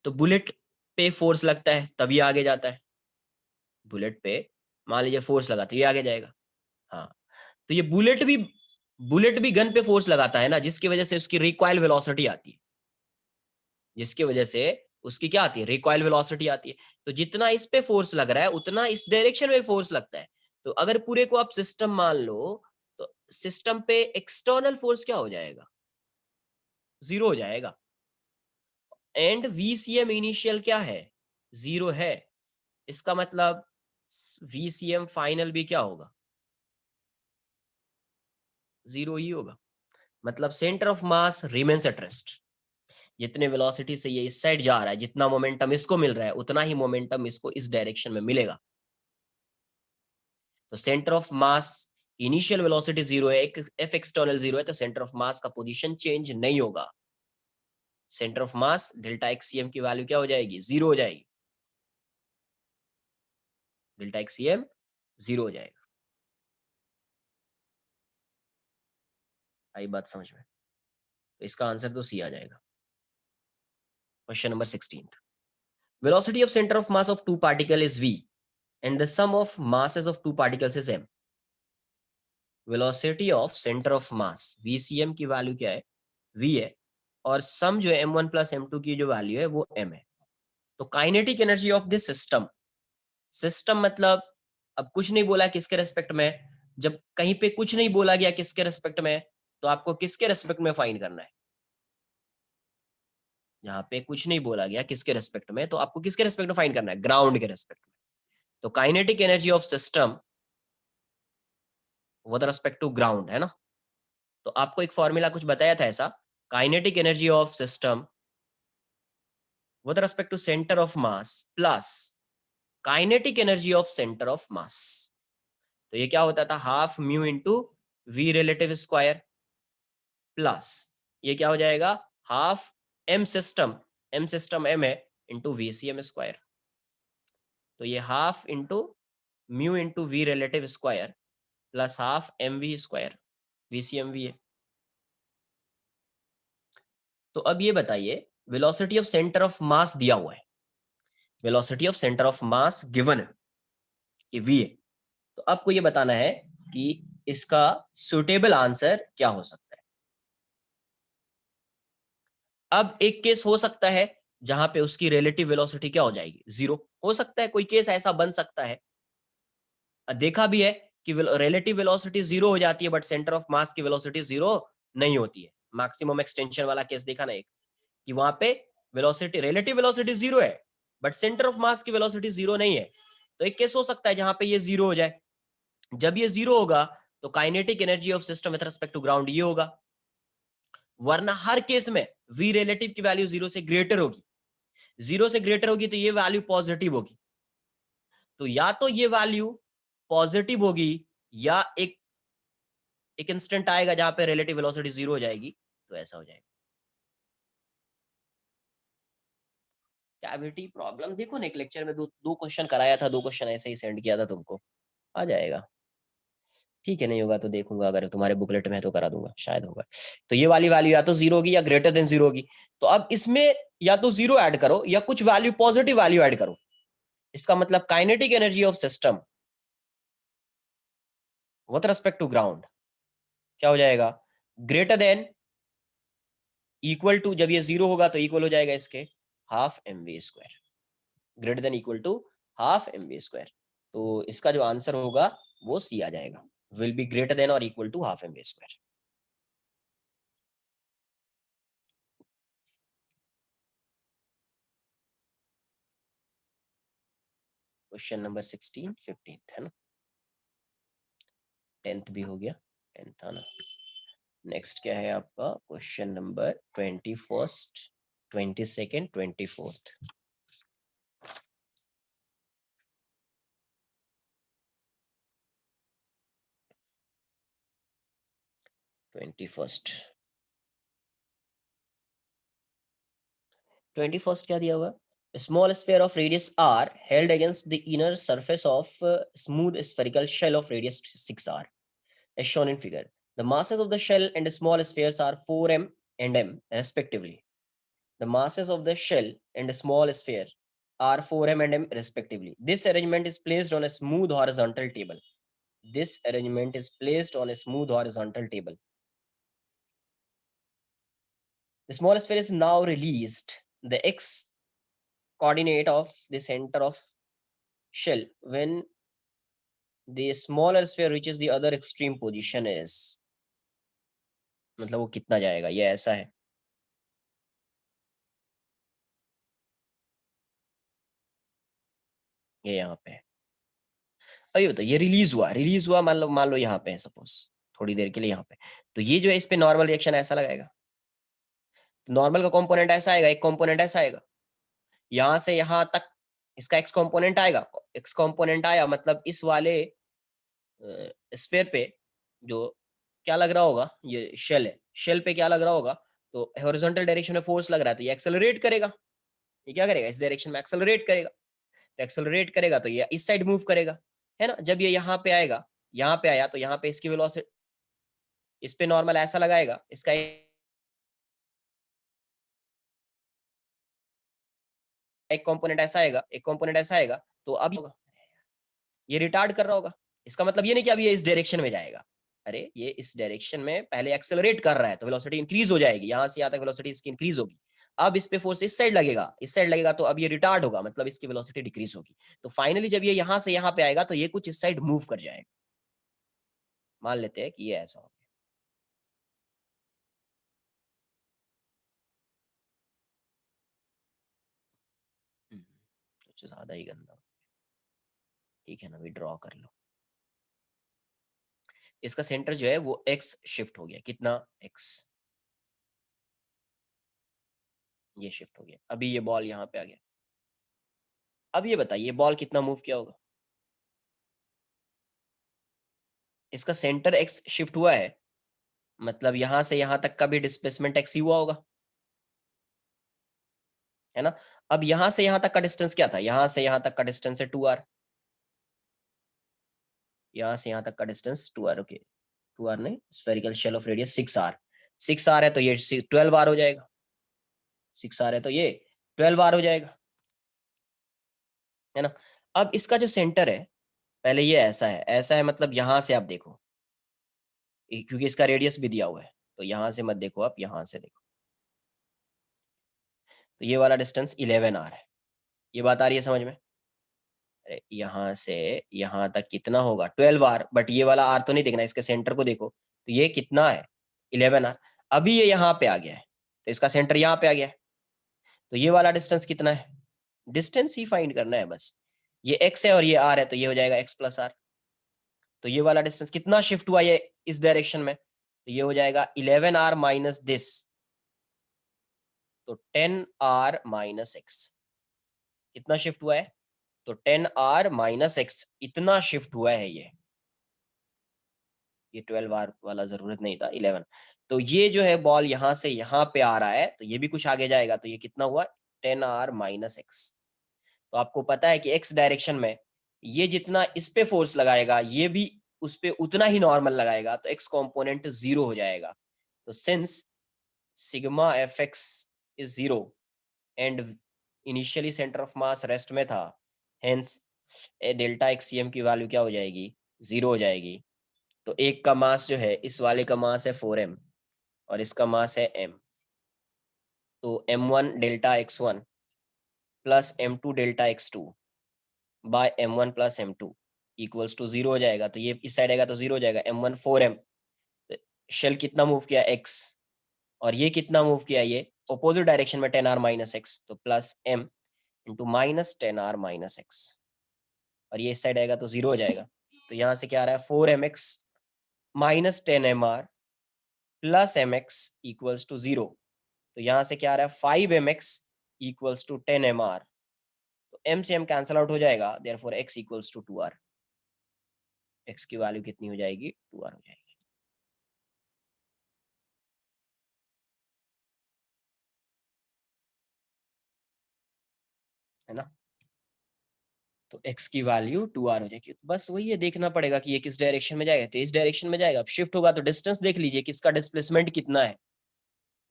तो बुलेट पे फोर्स लगता है तभी आगे जाता है, बुलेट पे मान लीजिए फोर्स लगा तो ये आगे जाएगा। हाँ, तो ये बुलेट भी गन पे फोर्स लगाता है ना, जिसकी वजह से उसकी रिकॉइल वेलोसिटी आती है, जिसकी वजह से उसकी क्या आती है, रिकॉइल वेलोसिटी आती है। तो जितना इस पे फोर्स लग रहा है उतना इस डायरेक्शन में फोर्स लगता है। तो अगर पूरे को आप सिस्टम मान लो तो सिस्टम पे एक्सटर्नल फोर्स क्या हो जाएगा, जीरो हो जाएगा। एंड वीसीएम इनिशियल क्या है, जीरो है। इसका मतलब वीसीएम फाइनल भी क्या होगा, जीरो ही होगा। मतलब centre of mass remains at rest. जितने वेलोसिटी से ये इस साइड जा रहा है, जितना मोमेंटम इसको मिल रहा है उतना ही मोमेंटम इसको इस डायरेक्शन में मिलेगा। तो centre of mass initial velocity zero है, एफ एक्सटर्नल जीरो है, तो सेंटर ऑफ मास का पोजीशन चेंज नहीं होगा। सेंटर ऑफ मास डेल्टा एक्सीएम की वैल्यू क्या हो जाएगी, जीरो हो जाएगी। डेल्टा एक्सीएम जीरो हो जाएगा। आई बात समझ में? तो इसका आंसर तो सी आ जाएगा। Question number 16, velocity of center of mass of two particle is v and the sum of masses of two particles is m। Velocity of centre of mass VCM की वैल्यू क्या है, v है, और सम जो है m1 प्लस m2 की जो वैल्यू है वो m है। तो kinetic energy of this system, system मतलब अब कुछ नहीं बोला किसके रेस्पेक्ट में, जब कहीं पे कुछ नहीं बोला गया किसके रेस्पेक्ट में, तो आपको किसके रेस्पेक्ट में फाइंड करना है। यहाँ पे कुछ नहीं बोला गया किसके रेस्पेक्ट में, तो आपको किसके रेस्पेक्ट में फाइंड करना है, ग्राउंड के रेस्पेक्ट में। तो kinetic energy of system with respect to ground है ना। तो आपको एक फॉर्मूला कुछ बताया था ऐसा, kinetic energy of system with respect to centre of mass plus kinetic energy of centre of mass. तो ये क्या होता था, half mu into v relative square plus ये क्या हो जाएगा, हाफ एम सिस्टम एम है into v c m square. तो ये half into mu into v relative square plus half m v square, v c m v है। तो अब ये बताइए, वेलोसिटी ऑफ सेंटर ऑफ मास दिया हुआ है, velocity of centre of mass given है कि v है। तो आपको ये बताना है कि इसका सुटेबल आंसर क्या हो सकता है। अब एक केस हो सकता है जहां पे उसकी रिलेटिव वेलोसिटी क्या हो जाएगी, जीरो। हो सकता है कोई केस ऐसा बन सकता है, देखा भी है कि रिलेटिव वेलोसिटी जीरो हो जाती है बट सेंटर ऑफ मास की वेलोसिटी जीरो नहीं होती है। मैक्सिमम एक्सटेंशन वाला केस देखा ना एक, कि वहां पे वेलोसिटी रिलेटिव वेलोसिटी जीरो है बट सेंटर ऑफ मास की वेलोसिटी जीरो नहीं है। तो एक केस हो सकता है जहां पे ये जीरो हो जाए। जब ये जीरो होगा तो kinetic energy of system with respect to ground ये होगा। वरना हर केस में v रिलेटिव की वैल्यू जीरो से ग्रेटर होगी, जीरो से ग्रेटर होगी तो ये वैल्यू पॉजिटिव होगी। तो या तो ये वैल्यू पॉजिटिव होगी या एक इंस्टेंट आएगा जहां पे रिलेटिव वेलोसिटी जीरो हो जाएगी, तो ऐसा हो जाएगा। कैविटी प्रॉब्लम देखो ना, एक लेक्चर में दो क्वेश्चन कराया था, दो क्वेश्चन ऐसे ही सेंड किया था तुमको, आ जाएगा। ठीक है, नहीं होगा तो देखूंगा, अगर तुम्हारे बुकलेट में है तो करा दूंगा, शायद होगा। तो ये वाली वैल्यू या तो जीरो होगी या ग्रेटर देन जीरो होगी। तो अब इसमें या तो जीरो ऐड करो या कुछ वैल्यू पॉजिटिव वैल्यू ऐड करो। इसका मतलब kinetic energy of system with respect to ground क्या हो जाएगा, ग्रेटर देन इक्वल टू, जब ये जीरो होगा तो इक्वल हो जाएगा इसके half m v square, greater than equal to half m v square. तो इसका जो आंसर होगा वो सी आ जाएगा, विल बी ग्रेटर देन और equal to half m v square. Question number 16 15 है ना, 10th भी हो गया, 10th आना। नेक्स्ट क्या है आपका, question number 21st 22nd 24th। 21st 21st क्या दिया हुआ है, a small sphere of radius r held against the inner surface of a smooth spherical shell of radius 6r as shown in figure. The masses of the shell and the small spheres are 4m and m respectively. The masses of the shell and the small sphere are 4m and m respectively. This arrangement is placed on a smooth horizontal table. This arrangement is placed on a smooth horizontal table. The small sphere is now released. The x coordinate of the center of shell when the smaller sphere reaches the other extreme position is, मतलब वो कितना जाएगा, ये ऐसा है. ये यहाँ पे है. अभी बताओ, ये रिलीज हुआ मान लो यहाँ पे है सपोज, थोड़ी देर के लिए यहाँ पे, तो ये जो है इस पे नॉर्मल रिएक्शन ऐसा लगाएगा. तो नॉर्मल का कंपोनेंट ऐसा आएगा, एक कंपोनेंट ऐसा आएगा, यहाँ से यहाँ तक इसका एक्स कंपोनेंट आएगा. एक्स कंपोनेंट आया मतलब इस वाले स्फीयर पे जो क्या लग रहा होगा, ये शेल है, शेल पे क्या लग रहा होगा, तो हॉरिजॉन्टल डायरेक्शन में फोर्स लग रहा है, तो ये एक्सेलरेट करेगा. ये क्या करेगा, इस डायरेक्शन में एक्सेलरेट करेगा. तो एक्सेलरेट करेगा तो ये इस साइड मूव करेगा, है ना. जब ये यहाँ पे आएगा, यहाँ पे आया, तो यहाँ पे इसकी वेलोसिटी, इस पे नॉर्मल ऐसा लगाएगा, इसका एक कंपोनेंट ऐसा आएगा, एक कंपोनेंट ऐसा आएगा, तो अब ये रिटार्ड कर रहा होगा. इसका मतलब ये नहीं कि अब ये इस डायरेक्शन में जाएगा, अरे ये इस डायरेक्शन में पहले एक्सेलरेट कर रहा है, तो वेलोसिटी इंक्रीज हो जाएगी, यहाँ से यहाँ तक वेलोसिटी इसकी इंक्रीज होगी. अब इस पे फोर्स इस साइड लगेगा, इस साइड लगेगा, तो अब ये रिटार्ड होगा, मतलब इसकी वेलोसिटी डिक्रीज होगी. तो फाइनली जब ये यहाँ से यहाँ पे आएगा, तो ये कुछ इस साइड मूव कर जाएगा. मान लेते हैं कि ये ऐसा हो गया. कुछ ज्यादा ही गंदा. ठीक है ना, भी ड्रॉ कर लो. इसका सेंटर जो है वो एक्स शिफ्ट हो गया, कितना, एक्स, ये शिफ्ट हो गया. अभी ये बॉल यहाँ पे आ गया. अब ये बताइए बॉल कितना मूव किया होगा. इसका सेंटर एक्स शिफ्ट हुआ है, मतलब यहां से यहां तक का भी डिस्प्लेसमेंट एक्स ही हुआ होगा, है ना. अब यहां से यहां तक का डिस्टेंस क्या था, यहां से यहां तक का डिस्टेंस है 2r. यहां से यहां तक का डिस्टेंस 2r. ओके, 2r नहीं, spherical shell of radius 6r. 6r है तो ये 12r हो जाएगा. 6r है तो ये 12r हो जाएगा, है ना. अब इसका जो सेंटर है, पहले ये ऐसा है, ऐसा है, मतलब यहां से आप देखो, क्योंकि इसका रेडियस भी दिया हुआ है, तो यहां से मत देखो, आप यहां से देखो, तो ये वाला डिस्टेंस 11r है. ये बात आ रही है समझ में. अरे यहाँ से यहाँ तक कितना होगा, 12r, बट ये वाला r तो नहीं देखना, इसके सेंटर को देखो, तो ये कितना है, 11r. अभी ये यहाँ पे आ गया है, तो इसका सेंटर यहाँ पे आ गया है, तो ये वाला डिस्टेंस कितना है, डिस्टेंस ही फाइंड करना है बस. ये x है और ये r है, तो ये हो जाएगा x प्लस r. तो ये वाला डिस्टेंस कितना शिफ्ट हुआ ये इस डायरेक्शन में, तो ये हो जाएगा 11r माइनस दिस, तो 10r माइनस x. कितना शिफ्ट हुआ है, तो 10r माइनस x, इतना शिफ्ट हुआ है ये 12r वाला जरूरत नहीं था, 11. तो ये जो है बॉल यहाँ से यहाँ पे आ रहा है, तो ये भी कुछ आगे जाएगा, तो ये कितना हुआ, 10r माइनस x. तो आपको पता है कि x डायरेक्शन में ये जितना इस पे फोर्स लगाएगा, ये भी उस पे उतना ही नॉर्मल लगाएगा, तो x कंपोनेंट 0 हो जाएगा. तो since sigma f x is 0 and initially centre of mass rest में था, hence delta x c m की वैल्यू क्या हो जाएगी, 0 हो जाएगी. तो एक का मास जो है, इस वाले का मास है 4m और इसका मास है m. तो m1 delta x1 plus m2 delta x2 by m1 plus m2 equals to 0 हो जाएगा. तो ये इस साइड आएगा तो 0 हो जाएगा. m1 4m, शेल कितना मूव किया, x, और ये कितना मूव किया, ये ऑपोजिट डायरेक्शन में 10r माइनस x, तो plus m into minus 10r minus x, और ये इस साइड आएगा तो 0 हो जाएगा. तो यहाँ से क्या आ रहा है, 4mx minus 10mr plus mx equals to 0. तो यहाँ से क्या आ रहा है, 5mx इक्वल्स टू 10mr. तो m से m कैंसल आउट हो जाएगा, therefore x equals to 2r. x की वैल्यू कितनी हो जाएगी, 2r हो जाएगी, है ना. तो x की वैल्यू 2r हो जाएगी. बस वही है, देखना पड़ेगा कि ये किस डायरेक्शन में जाएगा, तो इस डायरेक्शन में जाएगा. अब शिफ्ट होगा तो डिस्टेंस देख लीजिए किसका डिस्प्लेसमेंट कितना है.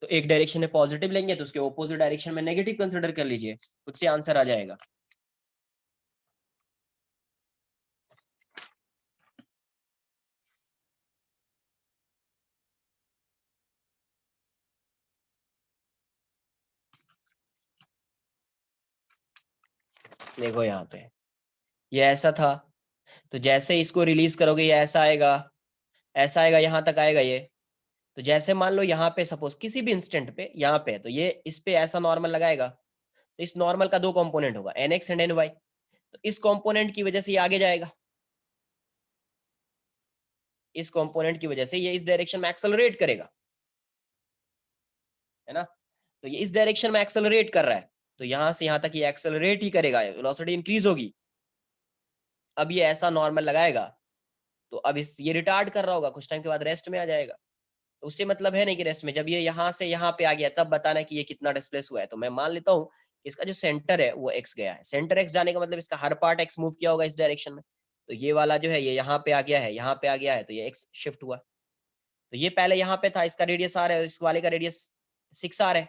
तो एक डायरेक्शन में पॉजिटिव लेंगे तो उसके ऑपोजिट डायरेक्शन में नेगेटिव कंसीडर कर लीजिए, खुद से आंसर आ जाएगा. देखो यहाँ पे ये ऐसा था, तो जैसे इसको रिलीज करोगे ये ऐसा आएगा, ऐसा आएगा, यहाँ तक आएगा ये। तो जैसे मान लो यहाँ पे सपोज किसी भी इंस्टेंट पे यहाँ पे, तो ये इस पे ऐसा नॉर्मल लगाएगा, तो इस नॉर्मल का दो कंपोनेंट होगा, nx एंड ny। तो इस कंपोनेंट की वजह से ये आगे जाएगा, इस कंपोनेंट की वजह से ये इस डायरेक्शन में एक्सेलरेट करेगा, है ना। तो ये इस डायरेक्शन में एक्सेलरेट कर रहा है, तो यहां से यहां तक ये एक्सेलरेट ही करेगा, वेलोसिटी इंक्रीज होगी। अब ये ऐसा नॉर्मल लगाएगा, तो अब इस ये रिटार्ड कर रहा होगा, कुछ टाइम के बाद रेस्ट में आ जाएगा। तो उससे मतलब है नहीं कि रेस्ट में, जब ये यहाँ से यहाँ पे आ गया तब बताना है कि ये कितना डिस्प्लेस हुआ है। तो मैं मान लेता हूँ कि इसका जो सेंटर है वो एक्स गया है, सेंटर एक्स जाने का मतलब इसका हर पार्ट एक्स मूव किया होगा इस डायरेक्शन में। तो ये वाला जो है ये यहाँ पे आ गया है, यहाँ पे आ गया है, तो ये एक्स शिफ्ट हुआ। तो ये पहले यहाँ पे था, इसका रेडियस आर है, इस वाले का रेडियस 6r है।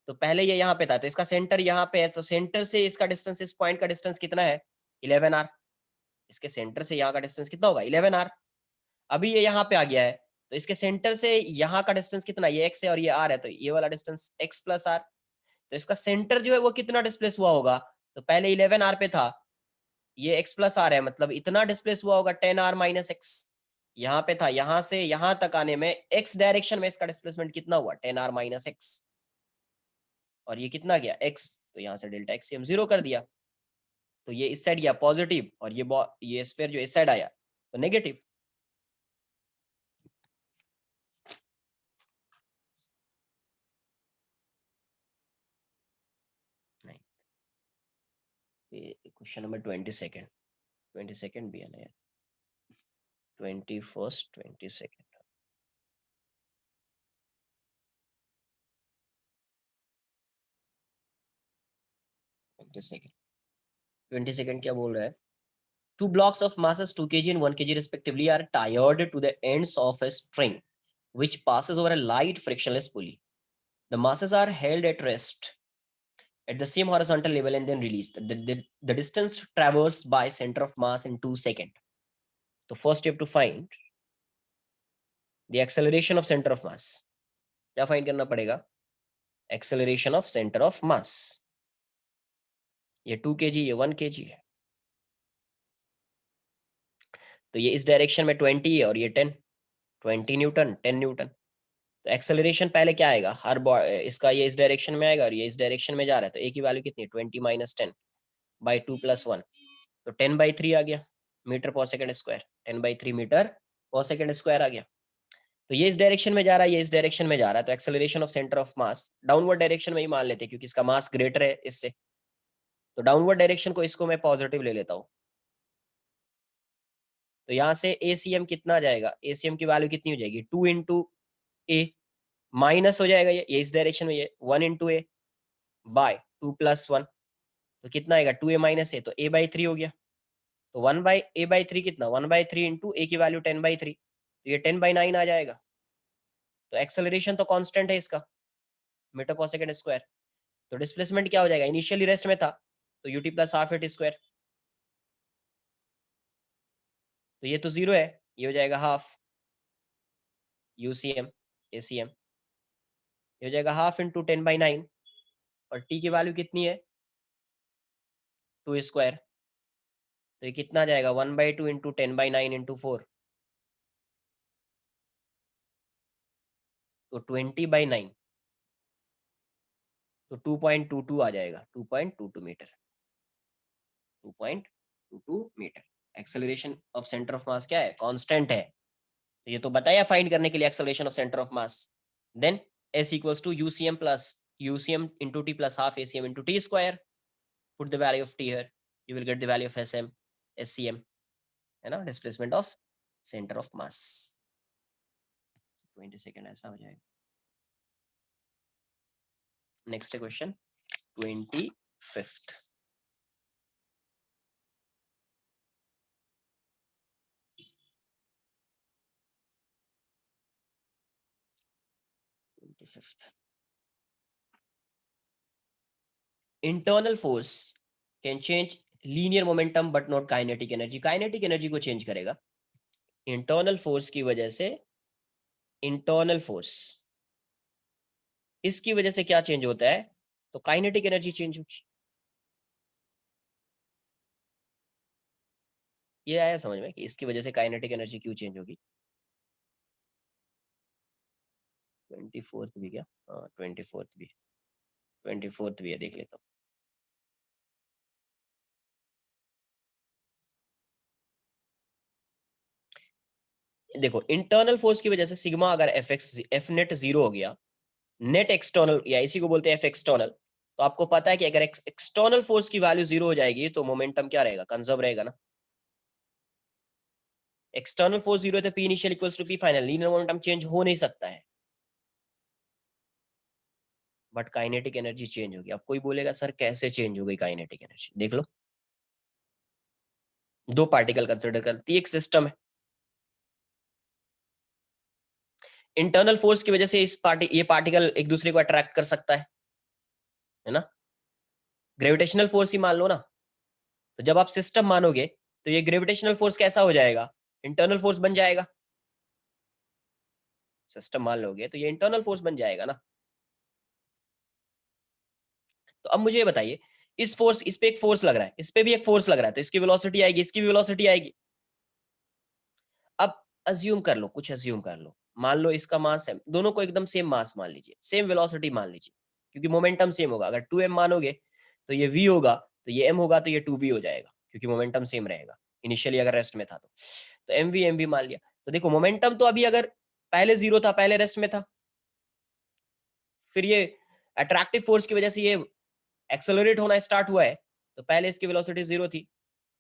तो पहले ये यहाँ पे था, तो इसका सेंटर यहाँ पे है, तो सेंटर से इसका डिस्टेंस, इस पॉइंट का डिस्टेंस कितना है, 11r। इसके सेंटर से यहाँ का डिस्टेंस कितना होगा, 11r। अभी ये यहाँ पे आ गया है, तो इसके सेंटर से यहाँ का डिस्टेंस कितना, ये x है और ये r है, तो ये वाला डिस्टेंस x प्लस r। तो इसका सेंटर जो है वो कितना डिस्प्लेस हुआ होगा, तो पहले 11r पे था, ये x प्लस r है, मतलब इतना डिस्प्लेस हुआ होगा 10r माइनस x। यहाँ पे था, यहाँ से यहाँ तक आने में x डायरेक्शन में इसका डिस्प्लेसमेंट कितना हुआ, 10r माइनस x। और ये कितना गया x, तो यहाँ से डेल्टा x से हम 0 कर दिया। तो ये इस साइड गया पॉजिटिव, और ये स्फीयर जो इस साइड आया तो नेगेटिव। नहीं, ये क्वेश्चन नंबर 22nd भी है ना यार, 21st 22nd। 22nd क्या बोल रहा है, two blocks of masses 2 kg and 1 kg respectively are tied to the ends of a string which passes over a light frictionless pulley. The masses are held at rest at the same horizontal level and then released. The distance traversed by center of mass in 2 seconds. So first you have to find the acceleration of center of mass. क्या फाइंड करना पड़ेगा, acceleration of center of mass। ये 2 kg, ये 1 kg है, तो ये इस डायरेक्शन में 20 है और ये 10, 20 न्यूटन 10 न्यूटन। तो एक्सेलरेशन पहले क्या आएगा, हर इसका ये इस डायरेक्शन में आएगा और ये इस डायरेक्शन में जा रहा है, तो ए की वैल्यू कितनी है, 20 माइनस 10 बाई 2 प्लस 1, तो 10/3 आ गया मीटर पर सेकंड स्क्वायर, 10/3 मीटर पर सेकंड स्क्वायर आ गया। तो ये इस डायरेक्शन में जा रहा है, ये इस डायरेक्शन में जा रहा है, तो acceleration of centre of mass downward direction में ही मान लेते हैं क्योंकि इसका मास ग्रेटर है इससे। तो डाउनवर्ड डायरेक्शन को इसको मैं पॉजिटिव ले लेता हूँ। तो यहाँ से ACM कितना आ जाएगा, ACM की वैल्यू कितनी हो जाएगी, 2 इंटू ए, माइनस हो जाएगा ये इस डायरेक्शन में, ये 1 इंटू ए बाय 2 प्लस 1, तो कितना आएगा 2a माइनस ए, तो a/3 हो गया। तो 1/a/3 कितना, 1/3 इंटू ए की वैल्यू 10/3, तो ये 10/9 आ जाएगा। तो एक्सेलरेशन तो कांस्टेंट है इसका, मीटर पर सेकंड स्क्वायर। तो डिस्प्लेसमेंट क्या हो जाएगा, इनिशियली रेस्ट में था तो u t plus half a t square, तो ये तो 0 है, ये हो जाएगा हाफ यूसीएम एसीएम, ये हो जाएगा हाफ इंटू 10/9, और टी की वैल्यू कितनी है 2 स्क्वायर, तो ये कितना आ जाएगा 1/2 इंटू 10/9 इंटू 4, तो 20/9, तो 2.22 आ जाएगा, 2.22 metre, 2.22 metre. Acceleration of centre of mass क्या है, कांस्टेंट है, तो ये तो बताया फाइंड करने के लिए acceleration of centre of mass. Then S equals to UCM plus UCM into t plus half ACM into t square, put the value of t here, you will get the value of SCM, है ना, displacement of centre of mass. 22nd ऐसा हो जाएगा। Next question 25th। Internal force can change linear momentum but not kinetic energy, kinetic energy को चेंज करेगा। इंटरनल फोर्स की वजह से, इंटरनल फोर्स इसकी वजह से क्या चेंज होता है, तो काइनेटिक एनर्जी चेंज होगी। ये आया समझ में कि इसकी वजह से काइनेटिक एनर्जी क्यों चेंज होगी। 24th भी क्या? हाँ 24th भी, 24th भी है, देख लेता हूँ। देखो इंटरनल फोर्स की वजह से सिग्मा अगर एफ नेट जीरो हो गया, नेट एक्सटर्नल या इसी को बोलते हैं एफ एक्सटर्नल, तो आपको पता है कि अगर एक्सटर्नल फोर्स की वैल्यू जीरो हो जाएगी तो मोमेंटम क्या रहेगा, कंजर्व रहेगा ना। एक्सटर्नल फोर्स जीरो है तो p initial equals to p final, linear momentum change हो नहीं सकता है, बट काइनेटिक एनर्जी चेंज होगी। अब कोई बोलेगा सर कैसे चेंज हो गई काइनेटिक एनर्जी, देख लो। दो पार्टिकल कंसिडर करती एक सिस्टम है, इंटरनल फोर्स की वजह से ये पार्टिकल एक दूसरे को अट्रैक्ट कर सकता है ना। ग्रेविटेशनल फोर्स ही मान लो ना, तो जब आप सिस्टम मानोगे तो ये ग्रेविटेशनल फोर्स कैसा हो जाएगा, इंटरनल फोर्स बन जाएगा। सिस्टम मान लोगे तो ये इंटरनल फोर्स बन जाएगा ना। तो अब मुझे ये बताइए, इस पे एक फोर्स लग रहा है, इस पे भी एक फोर्स लग रहा है, तो इसकी वेलोसिटी आएगी, इसकी भी वेलोसिटी आएगी। अब अज्यूम कर लो, कुछ अज्यूम कर लो, मान लो इसका मास है, दोनों को एकदम सेम मास मान लीजिए, सेम वेलोसिटी मान लीजिए, क्योंकि मोमेंटम सेम होगा। अगर 2m मानोगे तो ये v होगा, तो ये m होगा तो ये 2v हो जाएगा, क्योंकि मोमेंटम सेम रहेगा इनिशियली अगर रेस्ट में था तो mv मान लिया। तो देखो मोमेंटम तो अभी अगर पहले जीरो था, पहले रेस्ट में था, फिर ये अट्रैक्टिव फोर्स की वजह से ये एक्सेलरेट होना स्टार्ट हुआ है, तो पहले इसकी वेलोसिटी जीरो थी,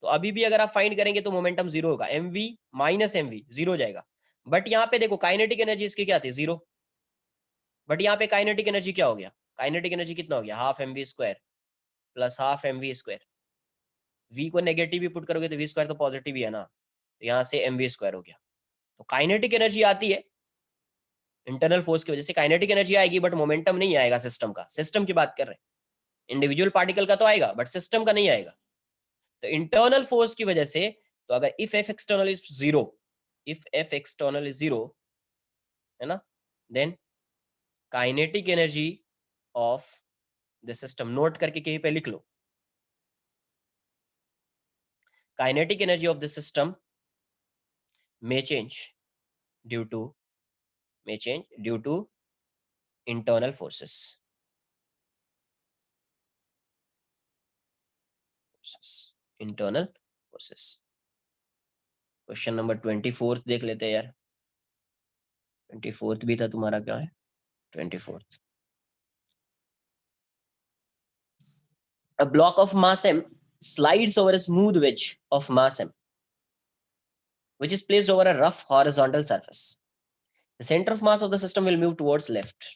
तो अभी भी अगर आप फाइंड करेंगे तो मोमेंटम जीरो होगा, mv माइनस mv जीरो हो जाएगा। बट यहाँ पे देखो काइनेटिक एनर्जी इसकी क्या थी, जीरो, बट यहाँ पे काइनेटिक एनर्जी क्या हो गया, काइनेटिक एनर्जी कितना हो गया, half mv square plus half mv square. v को नेगेटिव भी पुट करोगे तो v स्क्वायर तो पॉजिटिव ही है ना, तो यहाँ से mv स्क्वायर हो गया। तो काइनेटिक एनर्जी आती है इंटरनल फोर्स की वजह से, काइनेटिक एनर्जी आएगी बट मोमेंटम नहीं आएगा सिस्टम का, सिस्टम की बात कर रहे हैं, इंडिविजुअल पार्टिकल का तो आएगा बट सिस्टम का नहीं आएगा। तो इंटरनल फोर्स की वजह से, तो अगर if F external is zero, if F external is zero, है ना, then kinetic energy of the system, note करके कहीं पे लिख लो, kinetic energy of the system may change due to may change due to internal forces, internal forces। Question number 24 देख लेते हैं यार, 24 भी था तुम्हारा, क्या है 24। A block of mass m slides over a smooth wedge of mass m which is placed over a rough horizontal surface. The center of mass of the system will move towards left.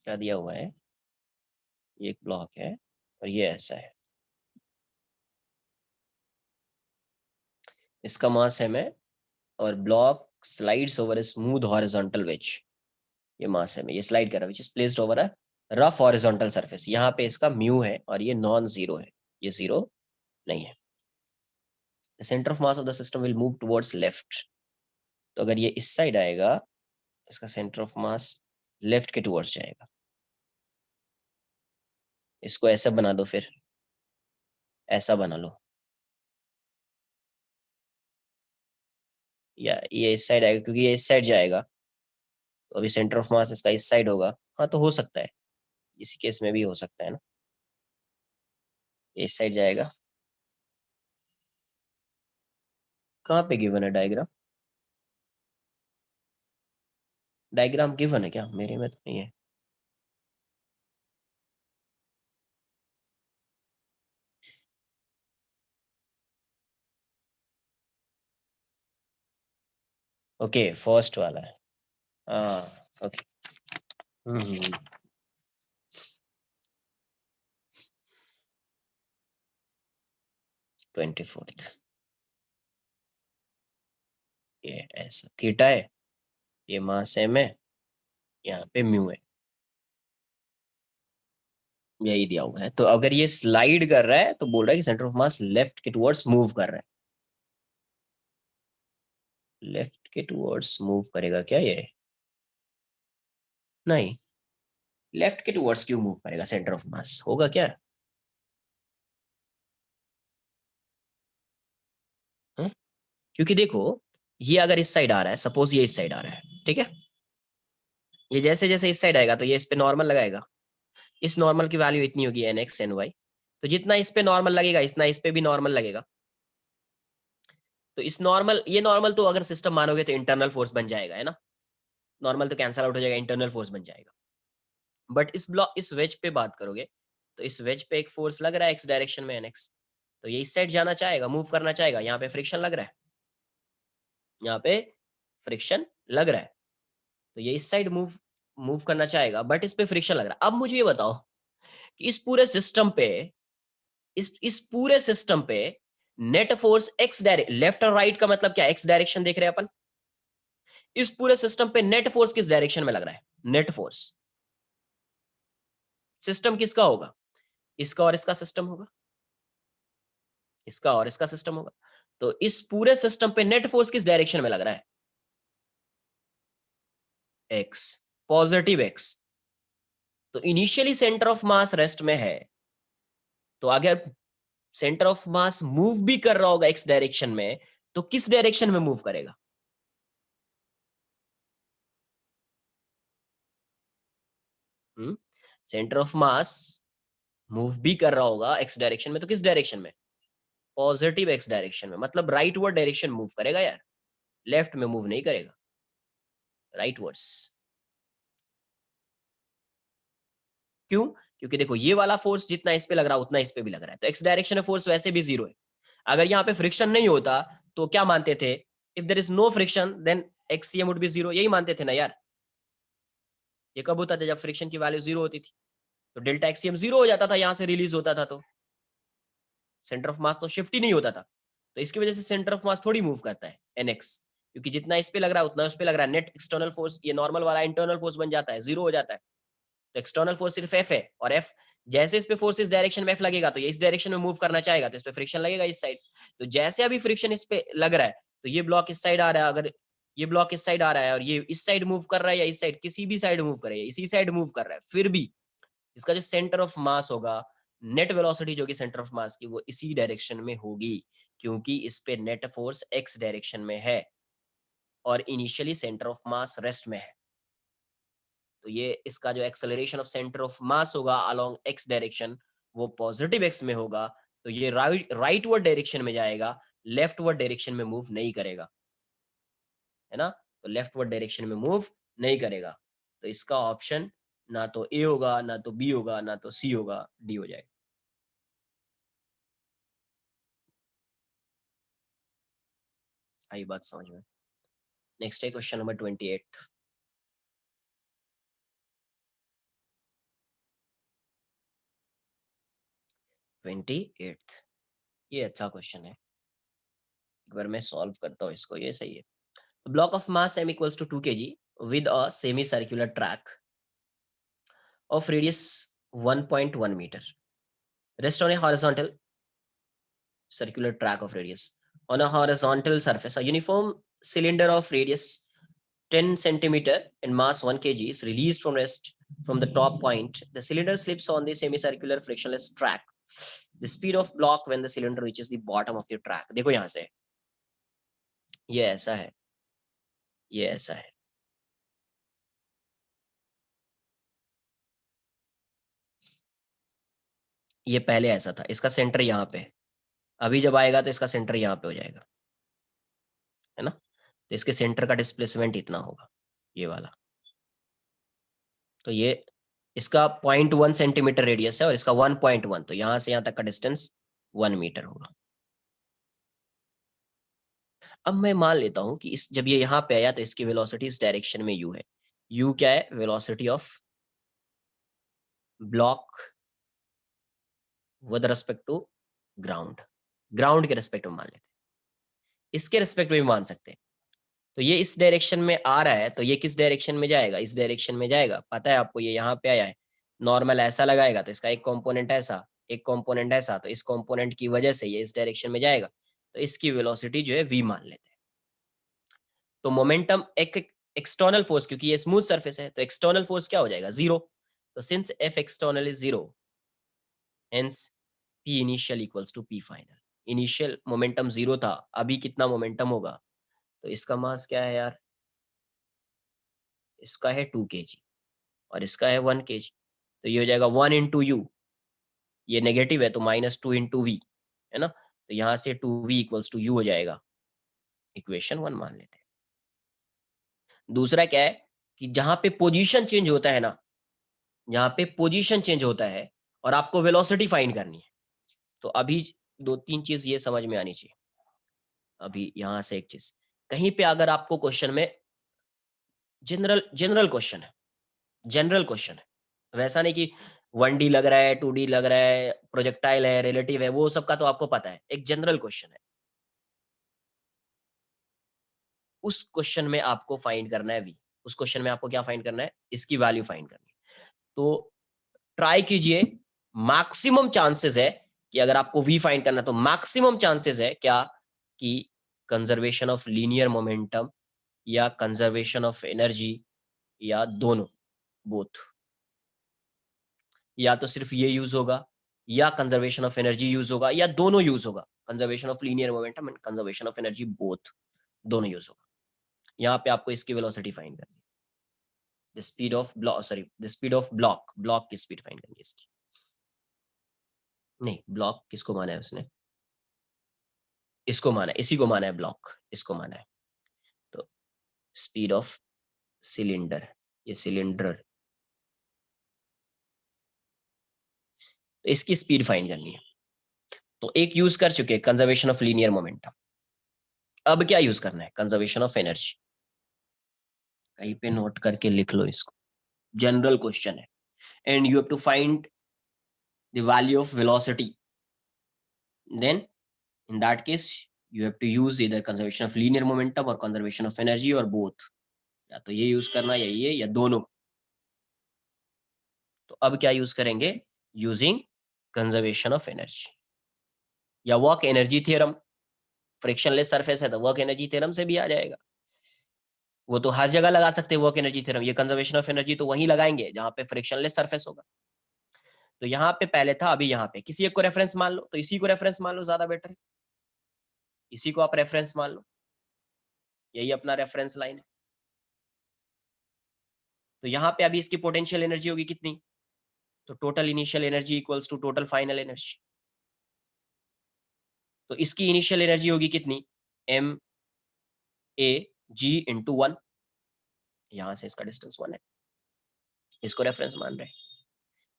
क्या दिया हुआ है, ये एक ब्लॉक है और ये ऐसा है, इसका मास m है और block slides over a smooth horizontal wedge, ये मास m है, ये स्लाइड कर रहा है, which is placed over a rough horizontal surface. यहाँ पे इसका म्यू है और ये नॉन जीरो है, ये जीरो नहीं है। The centre of mass of the system will move towards left, तो अगर ये इस साइड आएगा, इसका सेंटर ऑफ मास लेफ्ट के टुवर्ड्स जाएगा। इसको ऐसा बना दो, फिर ऐसा बना लो, या ये इस साइड आएगा, क्योंकि ये इस साइड जाएगा, तो अभी सेंटर ऑफ मास इसका इस साइड होगा। हाँ तो हो सकता है, इसी केस में भी हो सकता है ना, ये इस साइड जाएगा। कहाँ पे गिवन है डायग्राम, डायग्राम गिवन है क्या, मेरे में तो नहीं है। ओके फर्स्ट वाला है, हाँ ओके। 24th, ये ऐसा थीटा है, ये मास एम है, यहाँ पे म्यू है, यही दिया हुआ है। तो अगर ये स्लाइड कर रहा है तो बोल रहा है कि सेंटर ऑफ मास लेफ्ट के टुवर्ड्स मूव कर रहा है, लेफ्ट के टुवर्ड्स मूव करेगा क्या ये, नहीं, लेफ्ट के टुवर्ड्स क्यों मूव करेगा, सेंटर ऑफ मास होगा क्या, क्योंकि देखो ये अगर इस साइड आ रहा है, सपोज ये इस साइड आ रहा है, ठीक है, ये जैसे जैसे इस साइड आएगा तो ये इस पे नॉर्मल लगाएगा, इस नॉर्मल की वैल्यू इतनी होगी एन एक्स एन वाई, तो जितना इस पे नॉर्मल लगेगा इतना इस पे भी नॉर्मल लगेगा। तो इस नॉर्मल, ये नॉर्मल तो अगर सिस्टम मानोगे तो इंटरनल फोर्स बन जाएगा, है ना, नॉर्मल तो कैंसल आउट हो जाएगा, इंटरनल फोर्स बन जाएगा। बट इस ब्लॉक, इस वेज पे बात करोगे तो इस वेज पे एक फोर्स लग रहा है एक्स डायरेक्शन में, एन एक्स, तो ये इस साइड जाना चाहेगा, मूव करना चाहेगा, यहाँ पे फ्रिक्शन लग रहा है, यहाँ पे फ्रिक्शन लग रहा है, तो ये इस साइड मूव मूव करना चाहेगा, बट इस पे फ्रिक्शन लग रहा है। अब मुझे ये बताओ कि इस पूरे सिस्टम पे, इस पूरे सिस्टम पे net force x direct, left और राइट का मतलब क्या, एक्स डायरेक्शन देख रहे हैं अपन, इस पूरे सिस्टम पे नेट फोर्स किस डायरेक्शन में लग रहा है, नेट फोर्स सिस्टम किसका होगा, इसका और इसका सिस्टम होगा, इसका और इसका सिस्टम होगा, तो इस पूरे सिस्टम पे नेट फोर्स किस डायरेक्शन में लग रहा है, एक्स, पॉजिटिव एक्स। तो initially centre of mass rest में है, तो अगर सेंटर ऑफ मास मूव भी कर रहा होगा एक्स डायरेक्शन में, तो किस डायरेक्शन में मूव करेगा, सेंटर ऑफ मास मूव भी कर रहा होगा एक्स डायरेक्शन में, तो किस डायरेक्शन में, पॉजिटिव एक्स डायरेक्शन में, मतलब राइट वर्ड डायरेक्शन मूव करेगा यार, लेफ्ट में मूव नहीं करेगा, राइट वर्ड्स। क्यों, क्योंकि देखो ये वाला फोर्स जितना इस पे लग रहा है उतना इस पे भी लग रहा है, तो एक्स डायरेक्शन में फोर्स वैसे भी जीरो है। अगर यहाँ पे फ्रिक्शन नहीं होता तो क्या मानते थे, if there is no friction then XCM would be zero, यही मानते थे ना यार। ये कब होता था, जब फ्रिक्शन की वैल्यू जीरो होती थी, तो डेल्टा एक्सीएम जीरो हो जाता था, यहाँ से रिलीज होता था, तो सेंटर ऑफ मास तो शिफ्ट ही नहीं होता था। तो इसकी वजह से सेंटर ऑफ मास थोड़ी मूव करता है एनएक्स, क्योंकि जितना इस पे लग रहा है उतना उस पे लग रहा है, नेट एक्सटर्नल फोर्स ये नॉर्मल वाला इंटरनल फोर्स बन जाता है, जीरो हो जाता है। तो एक्सटर्नल फोर्स सिर्फ एफ है, और एफ जैसे इस पे फोर्स इस डायरेक्शन में एफ लगेगा तो ये इस डायरेक्शन में मूव करना चाहेगा, तो इस पे फ्रिक्शन लगेगा इस साइड। तो जैसे अभी फ्रिक्शन इस पे लग रहा है तो ये ब्लॉक इस साइड आ रहा है, अगर ये ब्लॉक इस साइड आ रहा है और ये इस साइड मूव कर रहा है या इस साइड, किसी भी साइड मूव करे, इसी साइड मूव कर रहा है, फिर भी इसका जो सेंटर ऑफ मास होगा, नेट वेलोसिटी जो कि सेंटर ऑफ मास की, वो इसी डायरेक्शन में होगी, क्योंकि इस पे नेट फोर्स एक्स डायरेक्शन में है और initially centre of mass rest में है। तो ये इसका जो एक्सेलरेशन ऑफ सेंटर ऑफ मास होगा अलोंग एक्स डायरेक्शन, वो पॉजिटिव एक्स में होगा, तो ये राइट वर्ड डायरेक्शन में जाएगा, लेफ्ट वर्ड डायरेक्शन में मूव नहीं करेगा, है ना, तो लेफ्ट वर्ड डायरेक्शन में मूव नहीं करेगा। तो इसका ऑप्शन ना तो ए होगा, ना तो बी होगा, ना तो सी होगा, डी हो जाएगा। आई बात समझ में। नेक्स्ट है क्वेश्चन नंबर 28। 28, ये अच्छा क्वेश्चन है, एक बार मैं सॉल्व करता हूँ इसको, ये सही है। Block of mass m equals to 2 kg with a semi-circular track of radius 1.1 meter. Rest on a horizontal circular track of radius. On a horizontal surface, a uniform cylinder of radius 10 centimeter and mass 1 kg is released from rest from the top point. The cylinder slips on the semicircular frictionless track. The speed of block when the cylinder reaches the bottom of the track. देखो यहाँ से ये ऐसा है, ये ऐसा है, ये पहले ऐसा था, इसका सेंटर यहाँ पे, अभी जब आएगा तो इसका सेंटर यहाँ पे हो जाएगा, है ना, तो इसके सेंटर का डिस्प्लेसमेंट इतना होगा, ये वाला। तो ये इसका 0.1 सेंटीमीटर रेडियस है और इसका 1.1, तो यहाँ से यहाँ तक का डिस्टेंस 1 मीटर होगा। अब मैं मान लेता हूँ कि इस जब ये यहाँ पे आया तो इसकी वेलोसिटी इस डायरेक्शन में u है। u क्या है, velocity of block with respect to ground, ground के रिस्पेक्ट में मान लेते हैं, इसके रिस्पेक्ट में भी मान सकते हैं। तो ये इस डायरेक्शन में आ रहा है, तो ये किस डायरेक्शन में जाएगा, इस डायरेक्शन में जाएगा, पता है आपको, ये यहाँ पे आया है, नॉर्मल ऐसा लगाएगा तो इसका एक कंपोनेंट ऐसा, एक कंपोनेंट ऐसा, तो इस कंपोनेंट की वजह से ये इस डायरेक्शन में जाएगा, तो इसकी वेलोसिटी जो है v मान लेते हैं। तो मोमेंटम एक एक्सटर्नल फोर्स, क्योंकि ये स्मूथ सरफेस है तो एक्सटर्नल फोर्स क्या हो जाएगा, जीरो। तो since f external is zero, hence p initial equals to p final. Initial momentum 0 था, अभी कितना मोमेंटम होगा? तो इसका मास क्या है यार? इसका है 2 kg और इसका है 1 kg, तो ये हो जाएगा 1 इंटू यू, ये नेगेटिव है तो -2 इंटू वी, है ना? तो यहाँ से 2v इक्वल्स टू यू हो जाएगा, इक्वेशन 1 मान लेते हैं। दूसरा क्या है कि जहां पे पोजीशन चेंज होता है ना, जहां पे पोजीशन चेंज होता है और आपको वेलोसिटी फाइंड करनी है, तो अभी 2-3 चीज ये समझ में आनी चाहिए। अभी यहाँ से एक चीज, कहीं पे अगर आपको क्वेश्चन में जनरल क्वेश्चन है, जनरल क्वेश्चन है, वैसा नहीं कि 1D लग रहा है, 2D लग रहा है, प्रोजेक्टाइल है, रिलेटिव है, वो सब का तो आपको पता है, एक जनरल क्वेश्चन है, उस क्वेश्चन में आपको फाइंड करना है वी। उस क्वेश्चन में आपको क्या फाइंड करना है? इसकी वैल्यू फाइंड करनी है। तो ट्राई कीजिए, मैक्सिमम चांसेस है कि अगर आपको वी फाइंड करना है तो मैक्सिमम चांसेस है क्या कि कंजर्वेशन ऑफ लीनियर मोमेंटम या कंजर्वेशन ऑफ एनर्जी या दोनों, बोथ, या तो सिर्फ ये यूज होगा या कंजर्वेशन ऑफ एनर्जी यूज होगा या दोनों यूज होगा, conservation of linear momentum and conservation of energy both, दोनों यूज होगा। यहाँ पे आपको इसकी वेलोसिटी फाइंड करनी है, the speed of block, sorry the speed of block, block की स्पीड फाइंड करनी है इसकी। नहीं, ब्लॉक किसको माना है उसने? इसको माना है, इसी को माना है ब्लॉक, इसको माना है। तो स्पीड ऑफ सिलेंडर, ये सिलेंडर, तो इसकी स्पीड फाइंड करनी है। तो एक यूज कर चुके कंजर्वेशन ऑफ लीनियर मोमेंटम, अब क्या यूज करना है? Conservation of energy. कहीं पे नोट करके लिख लो इसको, जनरल क्वेश्चन है, and you have to find the value of velocity, then in that case you have to use either conservation of linear momentum or conservation of energy or both, या तो ये यूज करना या ये या दोनों। तो अब क्या यूज करेंगे? यूजिंग कंजर्वेशन ऑफ एनर्जी या work energy theorem. Frictionless surface है तो वर्क एनर्जी थ्योरम से भी आ जाएगा, वो तो हर जगह लगा सकते हैं वर्क एनर्जी थ्योरम। ये कंजर्वेशन ऑफ एनर्जी तो वहीं लगाएंगे जहां पे फ्रिक्शनलेस सरफेस होगा। तो यहाँ पे पहले था, अभी यहाँ पे किसी एक को रेफरेंस मान लो, तो इसी को रेफरेंस मान लो, ज्यादा बेटर है, इसी को आप रेफरेंस मान लो, यही अपना रेफरेंस लाइन है। तो यहाँ पे अभी इसकी पोटेंशियल एनर्जी होगी कितनी? तो total initial energy equals to total final energy. तो इसकी इनिशियल एनर्जी होगी कितनी? एम ए जी इंटू 1, यहां से इसका डिस्टेंस 1 है, इसको रेफरेंस मान रहे हैं।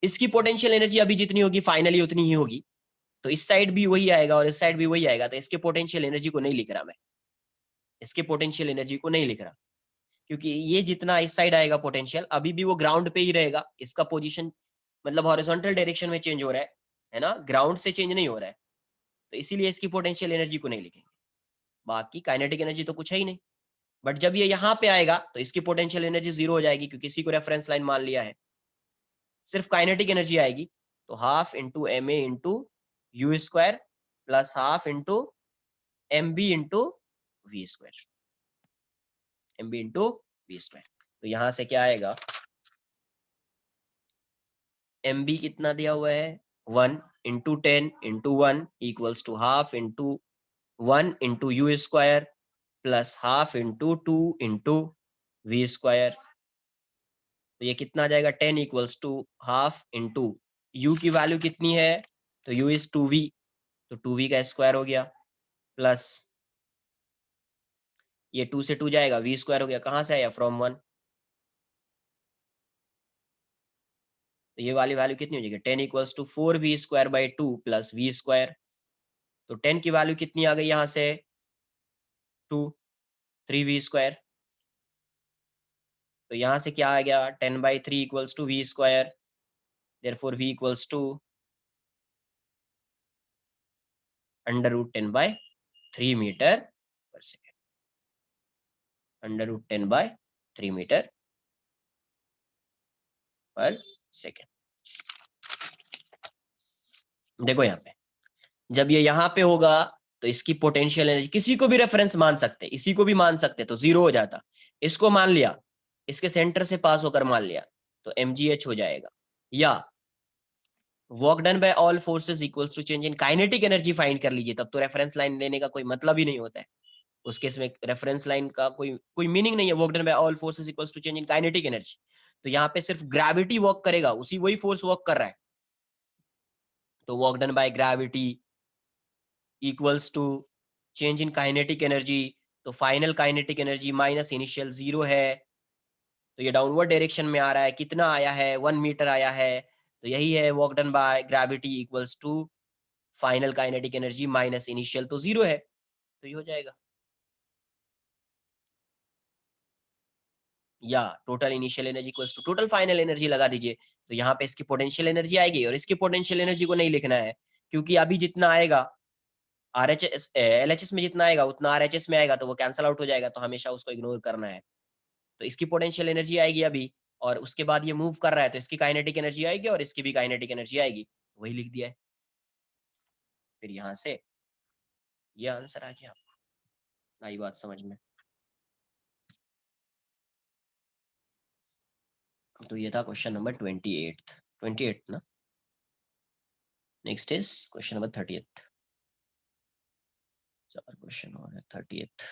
इसकी पोटेंशियल एनर्जी अभी जितनी होगी फाइनली उतनी ही होगी, तो इस साइड भी वही आएगा और इस साइड भी वही आएगा, तो इसके पोटेंशियल एनर्जी को नहीं लिख रहा मैं, इसके पोटेंशियल एनर्जी को नहीं लिख रहा, क्योंकि ये जितना इस साइड आएगा पोटेंशियल, अभी भी वो ग्राउंड पे ही रहेगा, इसका पोजीशन मतलब हॉरिजॉन्टल डायरेक्शन में चेंज हो रहा है ना, ग्राउंड से चेंज नहीं हो रहा है, तो इसीलिए इसकी पोटेंशियल एनर्जी को नहीं लिखेंगे। बाकी काइनेटिक एनर्जी तो कुछ है ही नहीं, बट जब ये यहाँ पे आएगा तो इसकी पोटेंशियल एनर्जी 0 हो जाएगी, क्योंकि इसी को रेफरेंस लाइन मान लिया है, सिर्फ काइनेटिक एनर्जी आएगी। तो half into m a into u square plus half into m b into we square, m b into we square. तो यहां से क्या आएगा? एम बी कितना दिया हुआ है? 1 into 10 into 1 equals to half into 1 into u square plus half into 2 into we square. तो ये कितना आ जाएगा? 10 equals to half into u की वैल्यू कितनी है? तो यू इज 2v, तो 2v का स्क्वायर हो गया, प्लस ये 2 से 2 जाएगा, v स्क्वायर हो गया, कहां से आया? फ्रॉम 1। तो ये वाली वैल्यू कितनी हो जाएगी? 10 equals to 4v square by 2 plus v square. तो 10 की वैल्यू कितनी आ गई यहाँ से? 2, 3v स्क्वायर। तो यहाँ से क्या आ गया? 10/3 equals to v square, therefore v equals to √10/3 metre per second, √10/3 metre per second. देखो यहाँ पे, जब ये यहाँ पे होगा तो इसकी पोटेंशियल एनर्जी, किसी को भी रेफरेंस मान सकते, इसी को भी मान सकते, तो 0 हो जाता। इसको मान लिया, इसके सेंटर से पास होकर मान लिया, तो mgh हो जाएगा, या work done by all forces equals to change in kinetic energy find कर लीजिए, तब तो रेफरेंस लाइन लेने का कोई मतलब ही नहीं होता है। उस केस में रेफरेंस लाइन का कोई मीनिंग नहीं है। Work done by all forces equals to change in kinetic energy, तो यहाँ पे सिर्फ ग्रेविटी वर्क करेगा, उसी वही फोर्स वर्क कर रहा है, तो work done by gravity equals to change in kinetic energy, तो final kinetic energy minus initial 0 है, तो ये डाउनवर्ड डायरेक्शन में आ रहा है, कितना आया है 1 मीटर आया है, तो यही है work done by gravity equals to final kinetic energy minus initial, तो 0 है, तो ये हो जाएगा। या total initial energy equals to total final energy लगा दीजिए, तो यहाँ पे इसकी पोटेंशियल एनर्जी आएगी और इसकी पोटेंशियल एनर्जी को नहीं लिखना है, क्योंकि अभी जितना आएगा आरएचएस एलएचएस में जितना आएगा उतना आरएचएस में आएगा, तो वो कैंसल आउट हो जाएगा, तो हमेशा उसको इग्नोर करना है। तो इसकी पोटेंशियल एनर्जी आएगी अभी, और उसके बाद ये मूव कर रहा है, तो इसकी काइनेटिक एनर्जी आएगी और इसकी भी काइनेटिक एनर्जी आएगी, वही लिख दिया है। फिर यहाँ से ये आंसर आ गया, आई बात समझ में। तो ये था क्वेश्चन नंबर 28 ना। Next is question number 30th। 4 question और है 30th।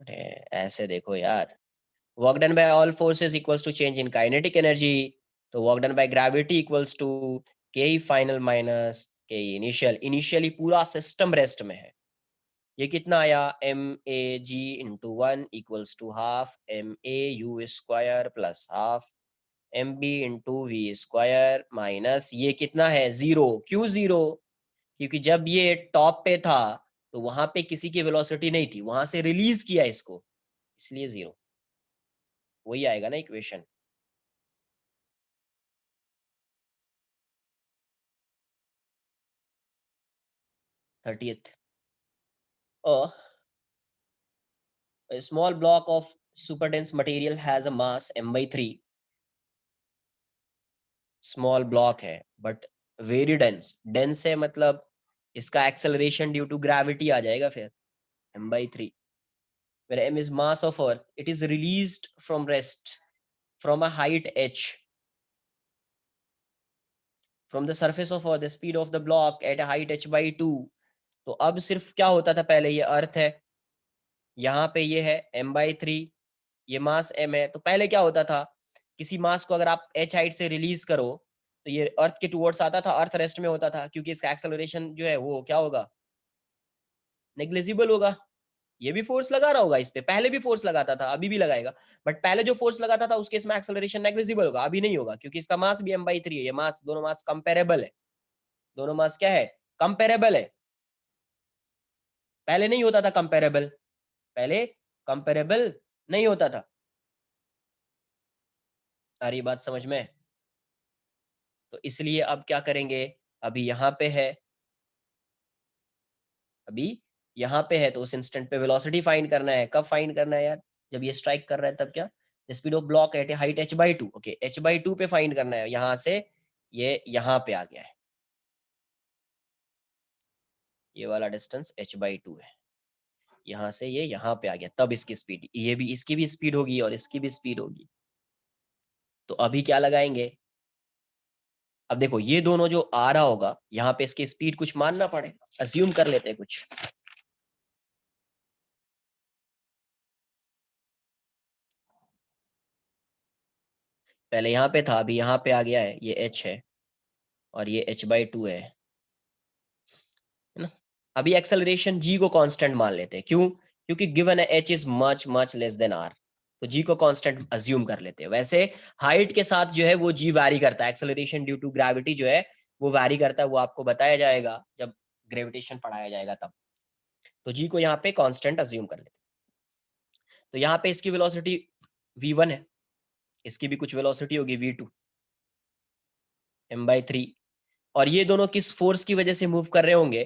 अरे ऐसे देखो यार, work done by all forces equals to change in kinetic energy, तो work done by gravity equals to K final minus K initial, initially पूरा सिस्टम रेस्ट में है, ये कितना आया m a g into 1 equals to half m a u square plus half m b into we square minus ये कितना है 0, क्यों 0, क्योंकि जब ये टॉप पे था तो वहां पे किसी की वेलोसिटी नहीं थी, वहां से रिलीज किया इसको, इसलिए 0, वही आएगा ना equation. Thirtieth, a small block of super dense material has a mass m by 3, small block है बट वेरी डेंस, डेंस है मतलब इसका एक्सेलरेशन ड्यू टू ग्रेविटी आ जाएगा फिर m by 3, where m is mass of earth, it is released from rest from a height h from the surface of earth, the speed of the block at a height h by 2। तो अब सिर्फ क्या होता था, पहले ये अर्थ है, यहाँ पे ये है m by 3, ये मास m है, तो पहले क्या होता था, किसी मास को अगर आप h हाइट से रिलीज करो तो ये अर्थ के टुवर्ड्स आता था, अर्थ रेस्ट में होता था, क्योंकि इसका एक्सेलरेशन जो है वो क्या होगा, नेग्लिजिबल होगा। ये भी फोर्स लगा रहा होगा इस पे, पहले भी फोर्स लगाता था, अभी भी लगाएगा, बट पहले जो फोर्स लगाता था उसके इसमें एक्सेलरेशन नेग्लिजिबल होगा, अभी नहीं होगा, क्योंकि इसका मास भी m by 3 है, ये मास, दोनों मास कंपेरेबल है, दोनों मास क्या है, कंपेरेबल है। पहले नहीं होता था कंपेरेबल, पहले कंपेरेबल नहीं होता था। आ रही बात समझ में? तो इसलिए अब क्या करेंगे, अभी यहाँ पे है, अभी यहाँ पे है, तो उस इंस्टेंट पे वेलोसिटी फाइंड करना है, कब फाइंड करना है यार, जब ये स्ट्राइक कर रहा है तब क्या, speed of block at height h/2, okay h/2 पे फाइंड करना है, यहाँ से ये यहाँ पे आ गया है, ये वाला डिस्टेंस h/2 है, यहाँ से ये यहाँ पे आ गया, तब इसकी स्पीड, ये भी इसकी भी स्पीड होगी और इसकी भी स्पीड होगी। तो अभी क्या लगाएंगे, अब देखो ये दोनों जो आ रहा होगा यहाँ पे, इसकी स्पीड कुछ मानना पड़े, अज्यूम कर लेते हैं कुछ, पहले यहाँ पे था अभी यहाँ पे आ गया है, ये h है और ये h/2 है ना। अभी एक्सेलरेशन g को कांस्टेंट मान लेते हैं, क्यों, क्योंकि गिवन है h is much much less than r, तो g को कांस्टेंट अज्यूम कर लेते हैं। वैसे हाइट के साथ जो है वो g वैरी करता है, एक्सेलरेशन ड्यू टू ग्रेविटी जो है वो वैरी करता है, वो आपको बताया जाएगा जब ग्रेविटेशन पढ़ाया जाएगा तब। तो g को यहाँ पे कांस्टेंट अज्यूम कर लेते हैं। तो यहाँ पे इसकी वेलोसिटी v1 है, इसकी भी कुछ वेलोसिटी होगी v2 m/3, और ये दोनों किस फोर्स की वजह से मूव कर रहे होंगे,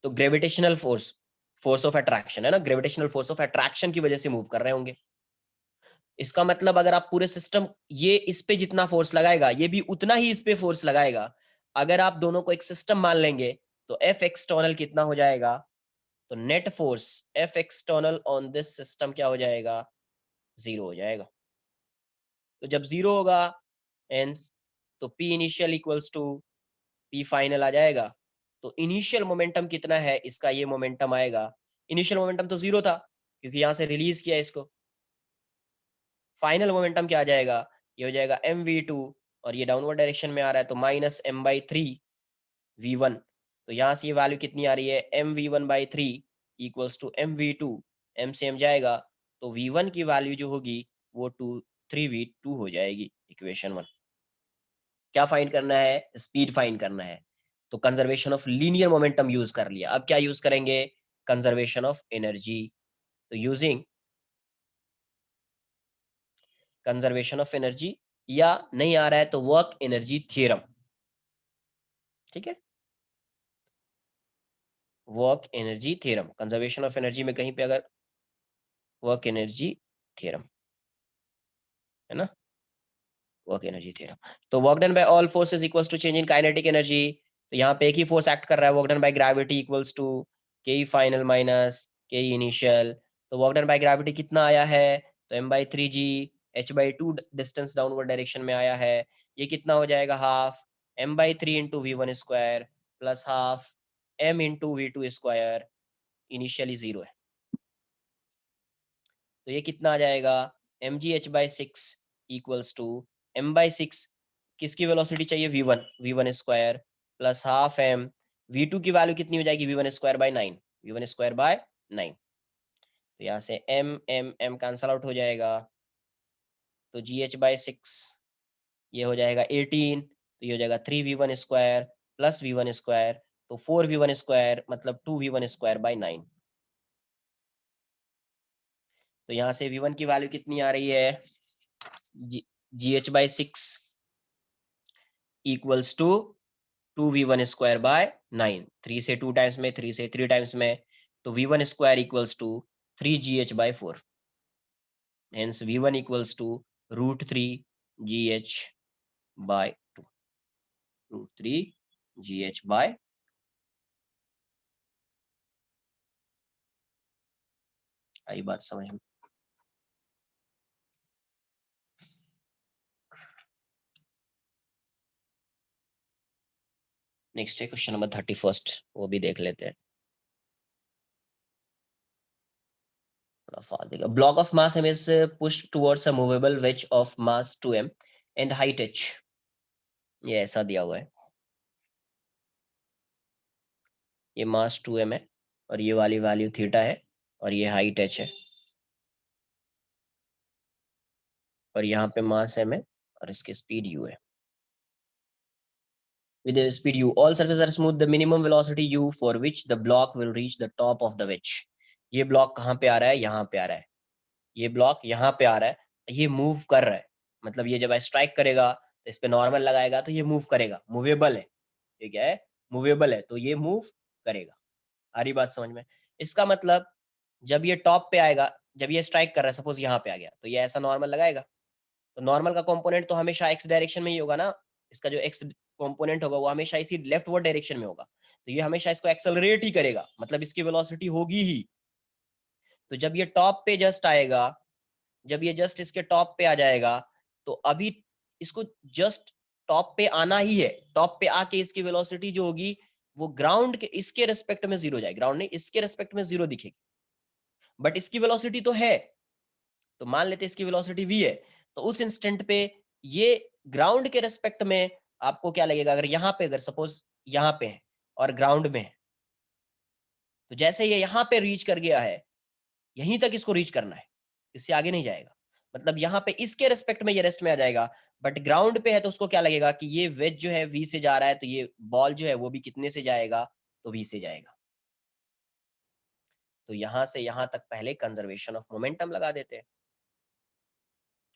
तो gravitational force, force of attraction है ना, ग्रेविटेशनल फोर्स ऑफ अट्रैक्शन की वजह से मूव कर रहे होंगे। इसका मतलब अगर आप पूरे सिस्टम, ये इस पे जितना फोर्स लगाएगा ये भी उतना ही इस पे फोर्स लगाएगा, अगर आप दोनों को एक सिस्टम मान लेंगे तो एफ एक्सटर्नल कितना हो जाएगा, तो net force F external on this system क्या हो जाएगा, 0 हो जाएगा। तो जब 0 होगा हेंस तो P initial equals to P final आ जाएगा। तो इनिशियल मोमेंटम कितना है इसका, ये मोमेंटम आएगा, इनिशियल मोमेंटम तो 0 था क्योंकि यहाँ से रिलीज किया इसको। फाइनल मोमेंटम क्या आ जाएगा, ये हो जाएगा mv2 और ये डाउनवर्ड डायरेक्शन में आ रहा है तो माइनस m/3 v1। तो यहाँ से ये वैल्यू कितनी आ रही है, mv1/3 equals to mv2, m से m जाएगा तो v1 की वैल्यू जो होगी वो 3v2 हो जाएगी। इक्वेशन 1 क्या फाइंड करना है, स्पीड फाइंड करना है। तो conservation of linear momentum use कर लिया, अब क्या यूज करेंगे, कंजर्वेशन ऑफ एनर्जी। तो यूजिंग कंजर्वेशन ऑफ एनर्जी, या नहीं आ रहा है तो वर्क एनर्जी थ्योरम, ठीक है, work energy theorem, conservation of energy में कहीं पे अगर वर्क एनर्जी थ्योरम है ना, वर्क एनर्जी थ्योरम। तो work done by all forces equals to change in kinetic energy. तो यहाँ पे एक ही फोर्स एक्ट कर रहा है, work done by gravity equals to K E final minus K E initial. तो वर्क डन बाय ग्रेविटी कितना आया है, तो m/3g, h/2 distance downward direction में आया है, ये कितना हो जाएगा, half m/3 into v1 square plus half m into v2 square, initially 0 है तो ये कितना आ जाएगा, mgh/6 इक्वल्स टू m/6 किसकी वेलोसिटी चाहिए, v1 square plus half m, v2 की वैल्यू कितनी हो जाएगी, v1 square by 9, v1 square by 9। तो यहाँ से m कैंसल आउट हो जाएगा तो gh/6 ये हो जाएगा 18, तो ये हो जाएगा 3v1 square plus v1 square, तो 4v1 स्क्वायर मतलब 2v1 स्क्वायर बाय 9। तो यहाँ से v1 की वैल्यू कितनी आ रही है, gh/6 equals to 2v1 square by 9, 3 से 2 टाइम्स में, 3 से 3 टाइम्स में, तो v1 square equals to 3gh/4, hence v1 equals to √3gh/2, √3gh/, आई बात समझ में। नेक्स्ट है क्वेश्चन नंबर 31, वो भी देख लेते हैं। Block of mass m is pushed towards a movable wedge of mass 2m and height h, ये ऐसा दिया हुआ है, ये मास 2m है और ये वाली वैल्यू थीटा है और ये हाइट h है और यहाँ पे मास m है और इसकी स्पीड u है। With the speed u, all surfaces are smooth. The minimum velocity u for which the block will reach the top of the wedge. ये ब्लॉक कहाँ पे आ रहा है, यहाँ पे आ रहा है, ये ब्लॉक यहाँ पे आ रहा है, ये मूव कर रहा है, मतलब ये जब स्ट्राइक करेगा तो इस पे नॉर्मल लगाएगा तो ये मूव करेगा, मूवेबल है, ये क्या है, मूवेबल है, तो ये मूव करेगा। आ रही बात समझ में। इसका मतलब जब ये टॉप पे आएगा, जब ये स्ट्राइक कर रहा है, सपोज यहाँ पे आ गया तो ये ऐसा नॉर्मल लगाएगा, तो नॉर्मल का कंपोनेंट तो हमेशा एक्स डायरेक्शन में ही होगा ना, इसका जो एक्स कंपोनेंट होगा वो हमेशा इसी लेफ्टवर्ड डायरेक्शन में होगा, तो ये हमेशा इसको एक्सेलरेट ही करेगा, मतलब इसकी वेलोसिटी होगी ही। तो जब ये टॉप पे जस्ट आएगा, जब ये जस्ट इसके टॉप पे आ जाएगा, तो अभी इसको जस्ट टॉप पे आना ही है, टॉप पे आके इसकी वेलोसिटी जो होगी वो ग्राउंड के इसके रेस्पेक्ट में 0 जाएगी, ग्राउंड नहीं इसके रेस्पेक्ट में 0 दिखेगी, बट इसकी वेलोसिटी तो है, तो मान लेते इसकी वेलोसिटी v है, तो उस इंस्टेंट पे ये ग्राउंड के रेस्पेक्ट में आपको क्या लगेगा, अगर यहाँ पे, अगर सपोज यहाँ पे है और ग्राउंड में है, तो जैसे ये यहाँ पे रीच कर गया है, यहीं तक इसको रीच करना है, इससे आगे नहीं जाएगा, मतलब यहाँ पे इसके रेस्पेक्ट में ये रेस्ट में आ जाएगा, बट ग्राउंड पे है तो उसको क्या लगेगा कि ये वेज जो है v से जा रहा है, तो ये बॉल जो है वो भी कितने से जाएगा, तो v से जाएगा। तो यहाँ से यहाँ तक पहले कंजर्वेशन ऑफ मोमेंटम लगा देते हैं।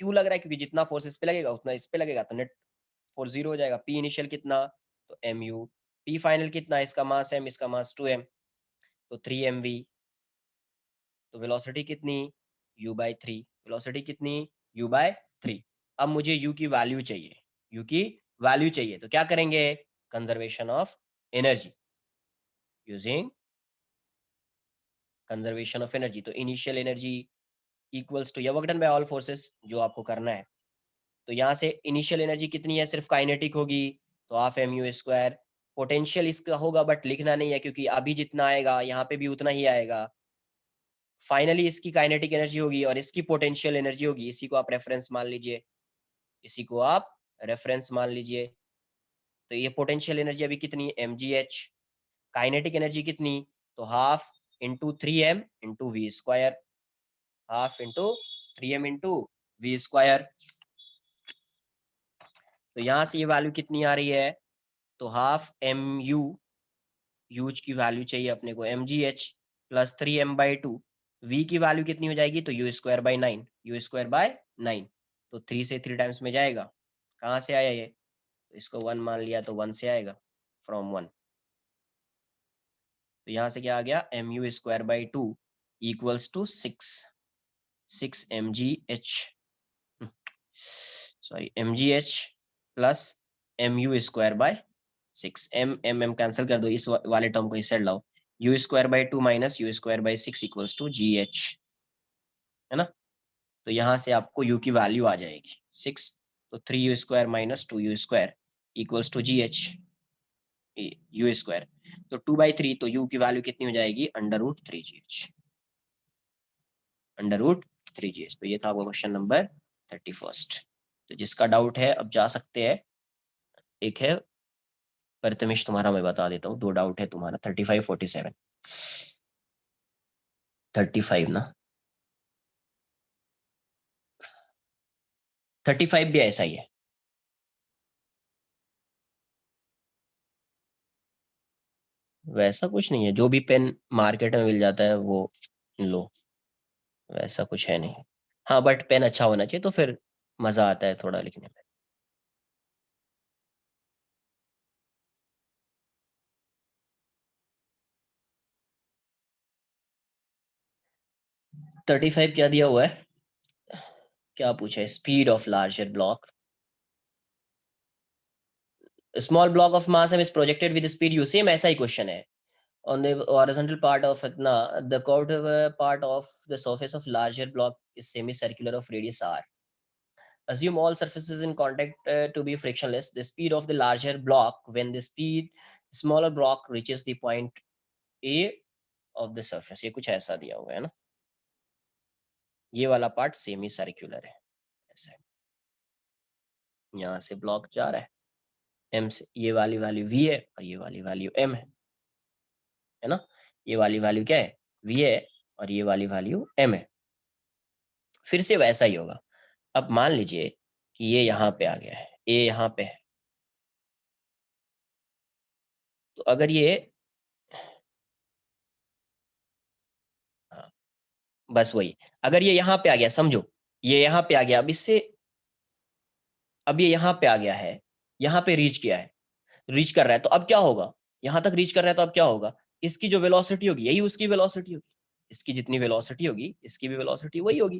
क्यों लग रहा है, क्योंकि जितना फोर्स इस पे लगेगा उतना इस पे लगेगा, तो नेट फोर्स 0 हो जाएगा। पी इनिशियल कितना, तो mu, पी फाइनल कितना, इसका मास m, इसका मास 2m, तो 3mv, तो वेलोसिटी कितनी, u/3, वेलोसिटी कितनी, u/3। अब मुझे u की वैल्यू चाहिए, u की वैल्यू चाहिए, तो क्या करेंगे, conservation of energy, using conservation of energy. तो इनिशियल एनर्जी इक्वल्स टू, या work done by all forces, जो आपको करना है, तो यहाँ से इनिशियल एनर्जी कितनी है, सिर्फ काइनेटिक होगी तो हाफ mu स्क्वायर। पोटेंशियल इसका होगा बट लिखना नहीं है क्योंकि अभी जितना आएगा यहाँ पे भी उतना ही आएगा। फाइनली इसकी काइनेटिक एनर्जी होगी और इसकी पोटेंशियल एनर्जी होगी, इसी को आप रेफरेंस मान लीजिए, इसी को आप रेफरेंस मान लीजिए। तो ये पोटेंशियल एनर्जी अभी कितनी है, mgh। काइनेटिक एनर्जी कितनी, तो half into 3m into we square, half into 3m into we square. तो यहाँ से ये वैल्यू कितनी आ रही है, तो हाफ mu, यूज की वैल्यू चाहिए अपने को mgh प्लस 3m/2, v की वैल्यू कितनी हो जाएगी, तो u square by 9, u square by 9, तो 3 से 3 टाइम्स में जाएगा। कहाँ से आया ये, तो इसको 1 मान लिया तो 1 से आएगा, फ्रॉम 1। तो यहाँ से क्या आ गया, mu square by 2 equals to 6 mgh, sorry mgh plus mu square by 6, m cancel कर दो, इस वाले टर्म को इस साइड लाओ, u square by 2 minus u square by 6 equals to gh, है ना। तो यहाँ से आपको u की वैल्यू आ जाएगी 6, तो 3u square minus 2u square equals to gh, u square, तो 2/3, तो u की वैल्यू कितनी हो जाएगी, √3gh, √3gh। तो ये था वो क्वेश्चन नंबर 31। तो जिसका डाउट है अब जा सकते हैं। एक है प्रथमेश, तुम्हारा मैं बता देता हूँ, 2 डाउट है तुम्हारा, 35 47, 35 ना, 35 भी ऐसा ही है। वैसा कुछ नहीं है, जो भी पेन मार्केट में मिल जाता है वो लो, वैसा कुछ है नहीं। हाँ बट पेन अच्छा होना चाहिए तो फिर मजा आता है थोड़ा लिखने में। 35 क्या दिया हुआ है, क्या पूछा है, speed of larger block, small block of mass M is projected with speed U, same ऐसा ही क्वेश्चन है। On the horizontal part of it, the curved part of the surface of larger block is semicircular of radius r. Assume all surfaces in contact to be frictionless. The speed of the larger block when the speed smaller block reaches the point A of the surface. ये कुछ ऐसा दिया हुआ है ना, ये वाला पार्ट सेमी सर्कुलर है ऐसे, यहाँ से ब्लॉक जा रहा है m से, ये वाली वैल्यू v है और ये वाली वैल्यू m है ना, ये वाली वैल्यू क्या है, v है और ये वाली वैल्यू m है। फिर से वैसा ही होगा। अब मान लीजिए कि ये यहाँ पे आ गया है, ए यहाँ पे है, तो अगर ये, हाँ, बस वही, अगर ये यहाँ पे आ गया, समझो ये यहाँ पे आ गया, अब इससे, अब ये यहाँ पे आ गया है, यहाँ पे रीच किया है, रीच कर रहा है, तो अब क्या होगा, यहाँ तक रीच कर रहा है तो अब क्या होगा, इसकी जो वेलोसिटी होगी यही उसकी वेलोसिटी होगी, इसकी जितनी वेलोसिटी होगी इसकी भी वेलोसिटी वही होगी,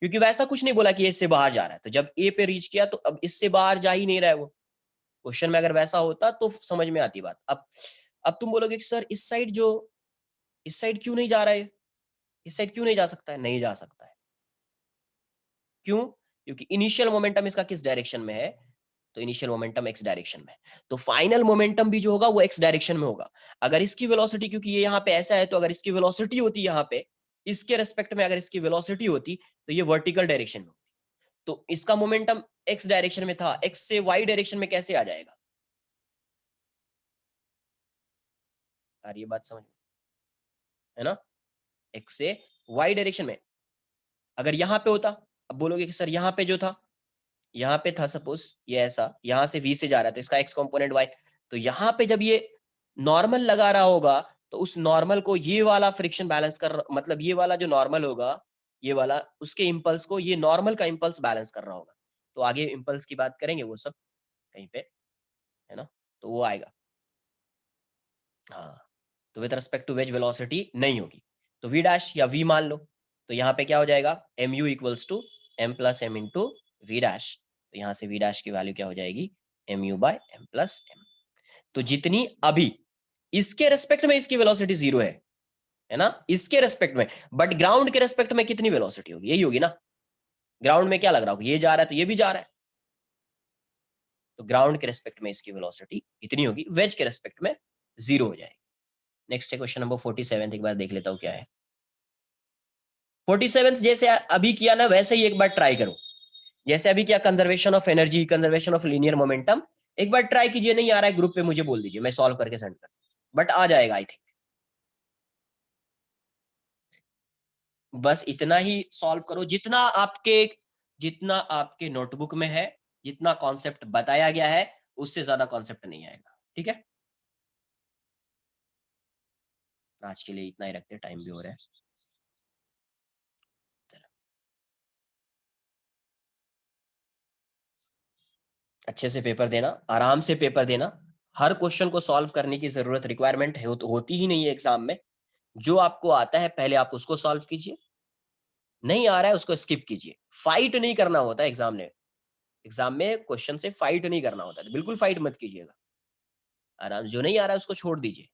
क्योंकि वैसा कुछ नहीं बोला कि ये इससे बाहर जा रहा है, तो जब ए पे रीच किया तो अब इससे बाहर जा ही नहीं रहा है वो। क्वेश्चन में अगर वैसा होता तो समझ में आती बात। अब तुम बोलोगे कि सर इस साइड जो, इस साइड क्यों नहीं जा रहा है, इस साइड क्यों नहीं जा सकता है, नहीं जा सकता है, क्यों, क्योंकि इनिशियल मोमेंटम इसका किस डायरेक्शन में है, तो इनिशियल मोमेंटम एक्स डायरेक्शन में, तो फाइनल मोमेंटम भी जो होगा वो एक्स डायरेक्शन में होगा। अगर इसकी वेलोसिटी, क्योंकि ये यहाँ पे ऐसा है, तो अगर इसकी वेलोसिटी होती यहाँ पे, इसके रेस्पेक्ट में अगर इसकी वेलोसिटी होती तो ये वर्टिकल डायरेक्शन में होती, तो इसका मोमेंटम एक्स डायरेक्शन में था, एक्स से वाई डायरेक्शन में कैसे आ जाएगा, यार ये बात समझ में है ना, एक्स से वाई डायरेक्शन में। अगर यहाँ पे होता, अब बोलोगे कि सर यहाँ पे जो था, यहाँ पे था सपोज ये ऐसा, यहाँ से v से जा रहा था, इसका x कंपोनेंट y, तो यहाँ पे जब ये नॉर्मल लगा रहा होगा तो उस नॉर्मल को ये वाला फ्रिक्शन बैलेंस कर, मतलब ये वाला जो नॉर्मल होगा, ये वाला उसके इम्पल्स को ये नॉर्मल का इम्पल्स बैलेंस कर रहा होगा। तो आगे इम्पल्स की बात करेंगे वो सब कहीं पे, है ना, तो वो आएगा। हाँ, तो with respect to wedge velocity नहीं होगी, तो v डैश या v मान लो, तो यहाँ पे क्या हो जाएगा, mu equals to m plus m into V dash, तो यहाँ से v डैश की वैल्यू क्या हो जाएगी, mu by m plus m। तो जितनी अभी इसके रेस्पेक्ट में इसकी वेलोसिटी 0 है ना, इसके रेस्पेक्ट में, बट ग्राउंड के रेस्पेक्ट में कितनी वेलोसिटी होगी, यही होगी ना, ग्राउंड में क्या लग रहा होगा, ये जा रहा है तो ये भी जा रहा है, तो ग्राउंड के रेस्पेक्ट में इसकी वेलोसिटी इतनी होगी, वेज के रेस्पेक्ट में 0 हो जाएगी। नेक्स्ट है क्वेश्चन नंबर 47, एक बार देख लेता हूँ क्या है। 47 जैसे अभी किया ना वैसे ही एक बार ट्राई करो, जैसे अभी क्या conservation of energy, conservation of linear momentum, एक बार ट्राई कीजिए, नहीं आ रहा है ग्रुप पे मुझे बोल दीजिए, मैं सॉल्व करके सेंड कर, बट आ जाएगा आई थिंक। बस इतना ही सॉल्व करो, जितना आपके नोटबुक में है, जितना कॉन्सेप्ट बताया गया है, उससे ज्यादा कॉन्सेप्ट नहीं आएगा, ठीक है। आज के लिए इतना ही रखते, टाइम भी हो रहा है। अच्छे से पेपर देना, आराम से पेपर देना, हर क्वेश्चन को सॉल्व करने की जरूरत, रिक्वायरमेंट होती ही नहीं है एग्जाम में। जो आपको आता है पहले आप उसको सॉल्व कीजिए, नहीं आ रहा है उसको स्किप कीजिए। फाइट नहीं करना होता है एग्जाम में क्वेश्चन से फाइट नहीं करना होता है, बिल्कुल फाइट मत कीजिएगा, आराम, जो नहीं आ रहा है उसको छोड़ दीजिए।